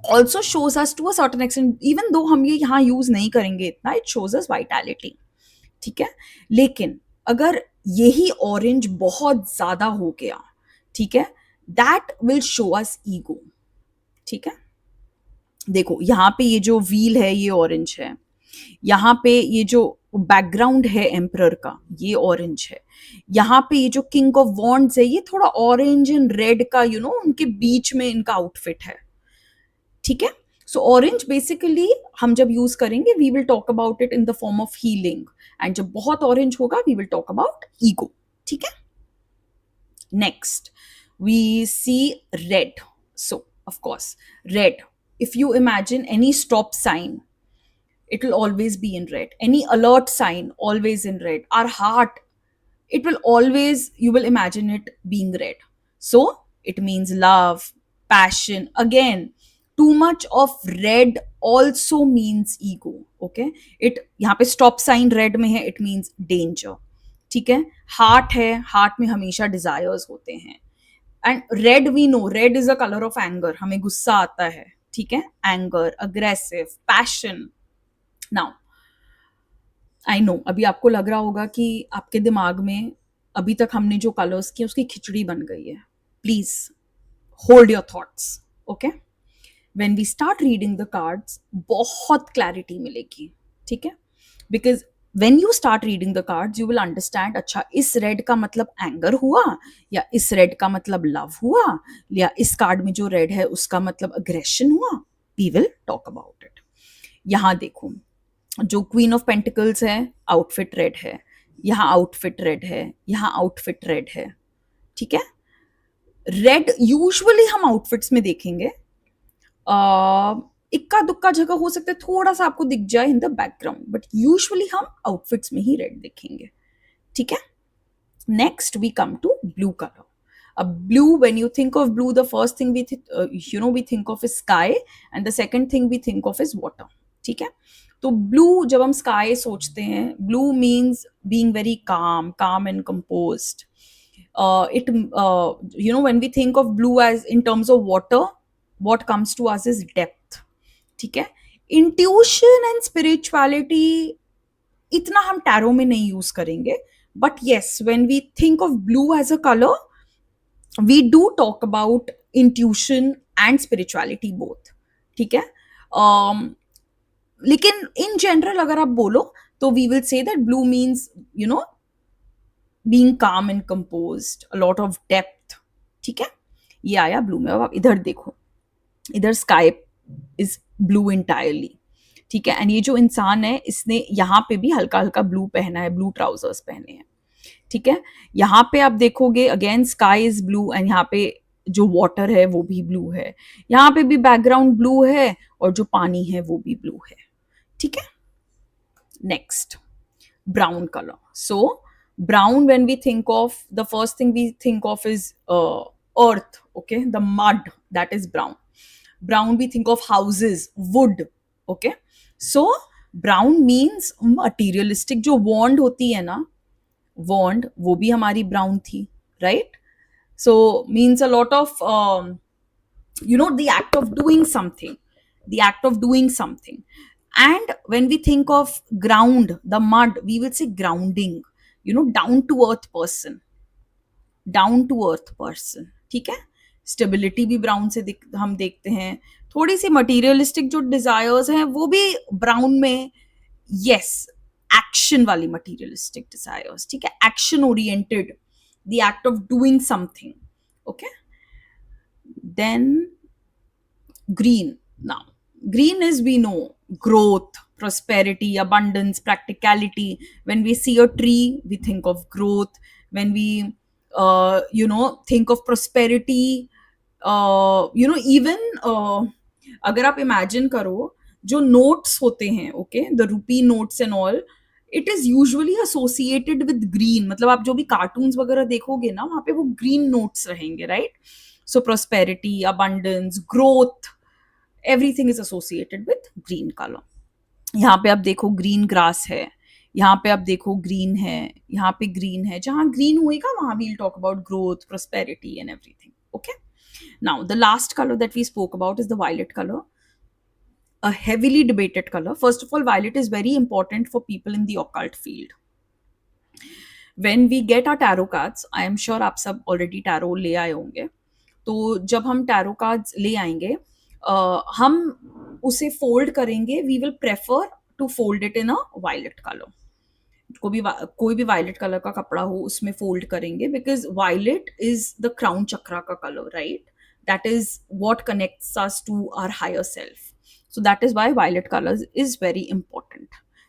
also shows us to a certain extent, even though हम ये यहाँ यूज नहीं करेंगे इतना, इट शोज अस वाइटैलिटी, ठीक है. लेकिन अगर यही ऑरेंज बहुत ज्यादा हो गया, ठीक है, that will show us ego, ठीक है. देखो यहाँ पे ये जो व्हील है ये ऑरेंज है, यहाँ पे ये जो बैकग्राउंड है एम्परर का ये ऑरेंज है, यहाँ पे ये जो किंग ऑफ वॉन्ड्स है ये थोड़ा ऑरेंज एंड रेड का, यू नो, उनके बीच में इनका आउटफिट है, ठीक है. सो ऑरेंज बेसिकली हम जब यूज करेंगे we will talk about it in the form of healing, and जब बहुत ऑरेंज होगा we will talk about ego, ठीक है. Next we see red. So of course red, if you imagine any stop sign, it will always be in red. Any alert sign, always in red. Our heart, it will always, you will imagine it being red. So it means love, passion. Again, too much of red also means ego. Okay, it यहाँ पे stop sign red में है, it means danger, ठीक है. heart है, heart में हमेशा desires होते हैं. and red we know, red is a color of anger, हमें गुस्सा आता है, ठीक है. Anger, aggressive, passion. Now I know अभी आपको लग रहा होगा कि आपके दिमाग में अभी तक हमने जो कलर्स किए उसकी खिचड़ी बन गई है. Please hold your thoughts, okay. When we start reading the cards बहुत क्लैरिटी मिलेगी, ठीक है. Because when you start reading the cards you will understand, अच्छा इस रेड का मतलब एंगर हुआ, या इस रेड का मतलब लव हुआ, या इस कार्ड में जो रेड है उसका मतलब अग्रेशन हुआ. we will talk about it. यहाँ देखो जो क्वीन ऑफ पेंटिकल्स है आउटफिट रेड है, यहाँ आउटफिट रेड है, यहाँ आउटफिट रेड है, ठीक है। रेड यूजुअली हम आउटफिट्स में देखेंगे, इक्का दुक्का जगह हो सकता है थोड़ा सा आपको दिख जाए in the background, but usually हम आउटफिट्स में ही रेड देखेंगे, ठीक है। Next we come to blue colour. Blue, when you think of blue, the first thing we think of is sky, and the second thing we think of is water. ठीक है, तो blue जब हम sky सोचते हैं, blue means being very calm and composed. When we think of blue as in terms of water, what comes to us is depth. ठीक है, intuition and spirituality इतना हम टैरो में नहीं यूज करेंगे, but yes when we think of blue as a colour we do talk about intuition and spirituality both, ठीक है। लेकिन इन जनरल अगर आप बोलो तो we will say that blue means being calm and composed, a lot of depth, ठीक है। ये आया ब्लू में। अब आप इधर देखो, इधर स्काई इज ब्लू इंटायरली, ठीक है। एंड ये जो इंसान है इसने यहाँ पे भी हल्का हल्का ब्लू पहना है, ब्लू ट्राउजर्स पहने हैं, ठीक है। यहाँ पे आप देखोगे again sky is blue, and यहाँ पे जो वाटर है वो भी ब्लू है, यहाँ पे भी बैकग्राउंड ब्लू है और जो पानी है वो भी ब्लू है, ठीक है। Next, brown colour. So brown, when we think of, the first thing we think of is earth, okay, the mud, that is brown. Brown, we think of houses, wood, okay. So brown means materialistic. जो wand होती है ना, wand, वो भी हमारी brown थी, right? So means a lot of the act of doing something, the act of doing something. And when we think of ground, the mud, we will say grounding, down to earth person, down to earth person, ठीक है। Stability भी brown से हम देखते हैं, थोड़ी सी materialistic जो desires हैं वो भी ब्राउन में, यस, एक्शन वाली मटीरियलिस्टिक डिजायर्स, ठीक है, action oriented, the act of doing something, okay. Then green. Now, green is, we know, growth, prosperity, abundance, practicality. When we see a tree, we think of growth. When we think of prosperity, even अगर आप imagine करो, जो notes होते हैं, okay, the rupee notes and all, it is usually associated with green. मतलब आप जो भी cartoons वगैरह देखोगे ना, वहाँ पे वो green notes रहेंगे, right? So prosperity, abundance, growth, everything is associated with green color. यहाँ पे आप देखो green grass है, यहाँ पे आप देखो green है, यहाँ पे green है, जहाँ green होएगा वहाँ we'll talk about growth, prosperity and everything, okay. Now the last color that we spoke about is the violet color, a heavily debated color. First of all, violet is very important for people in the occult field. When we get our tarot cards, I am sure आप सब already tarot ले आए होंगे, तो जब हम tarot cards ले आएंगे, हम उसे फोल्ड करेंगे, we will prefer to fold it in a violet colour. कोई भी वायलेट कलर का कपड़ा हो उसमें फोल्ड करेंगे, because violet is the crown chakra का colour, right? That is what connects us to our higher self. So that is why violet colour is very important,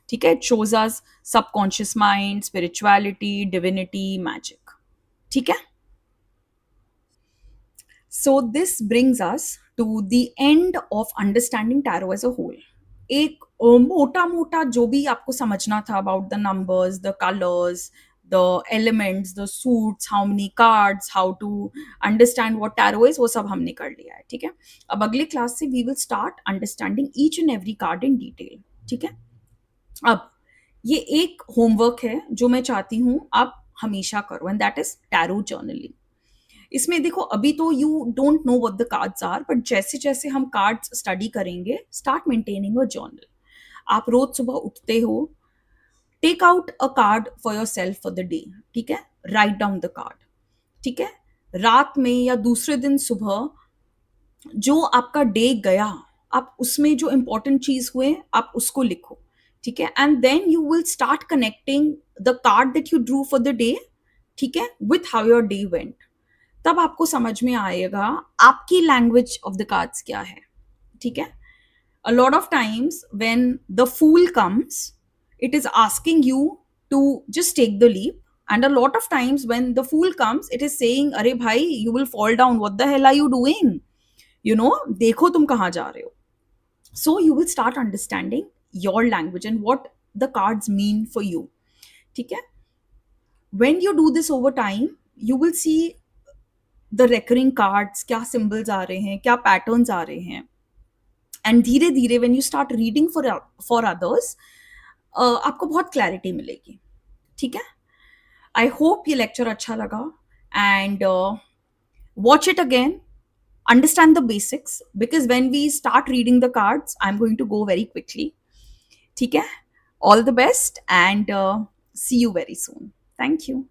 ठीक है. It shows us subconscious mind, spirituality, divinity, magic, ठीक है. So this brings us to the end of understanding tarot as a whole. एक मोटा मोटा जो भी आपको समझना था about the numbers, the colors, the elements, the suits, how many cards, how to understand what tarot is, वो सब हमने कर लिया है, ठीक है. अब अगले क्लास से we will start understanding each and every card in detail, ठीक है. अब ये एक होमवर्क है जो मैं चाहती हूँ आप हमेशा करो, and that is tarot journaling. इसमें देखो, अभी तो you don't know what the cards are, but जैसे जैसे हम कार्ड्स स्टडी करेंगे, स्टार्ट मेंटेनिंग अ जर्नल. आप रोज सुबह उठते हो, take out a card for yourself for the day, ठीक है. राइट डाउन द कार्ड, ठीक है. रात में या दूसरे दिन सुबह जो आपका डे गया, आप उसमें जो इंपॉर्टेंट चीज हुए आप उसको लिखो, ठीक है. And then you will start connecting the card that you drew for the day, ठीक है, with how your day went. तब आपको समझ में आएगा आपकी लैंग्वेज ऑफ द कार्ड्स क्या है, ठीक है. A lot of times when the fool comes, it is asking you to just take the leap. And a lot of times when the fool comes, it is saying, "Arey bhai, you will fall down. What the hell are you doing? You know, dekho tum kahan ja rahe ho." So you will start understanding your language and what the cards mean for you. ठीक है? When you do this over time, you will see the recurring cards, क्या symbols आ रहे हैं, क्या patterns आ रहे हैं. And धीरे धीरे when you start reading for others, आपको बहुत क्लैरिटी मिलेगी. ठीक है? आई होप ये लेक्चर अच्छा लगा. And watch it again, understand the basics, because when we start reading the cards, I'm going to go very quickly. ठीक है? All the best and see you very soon. Thank you.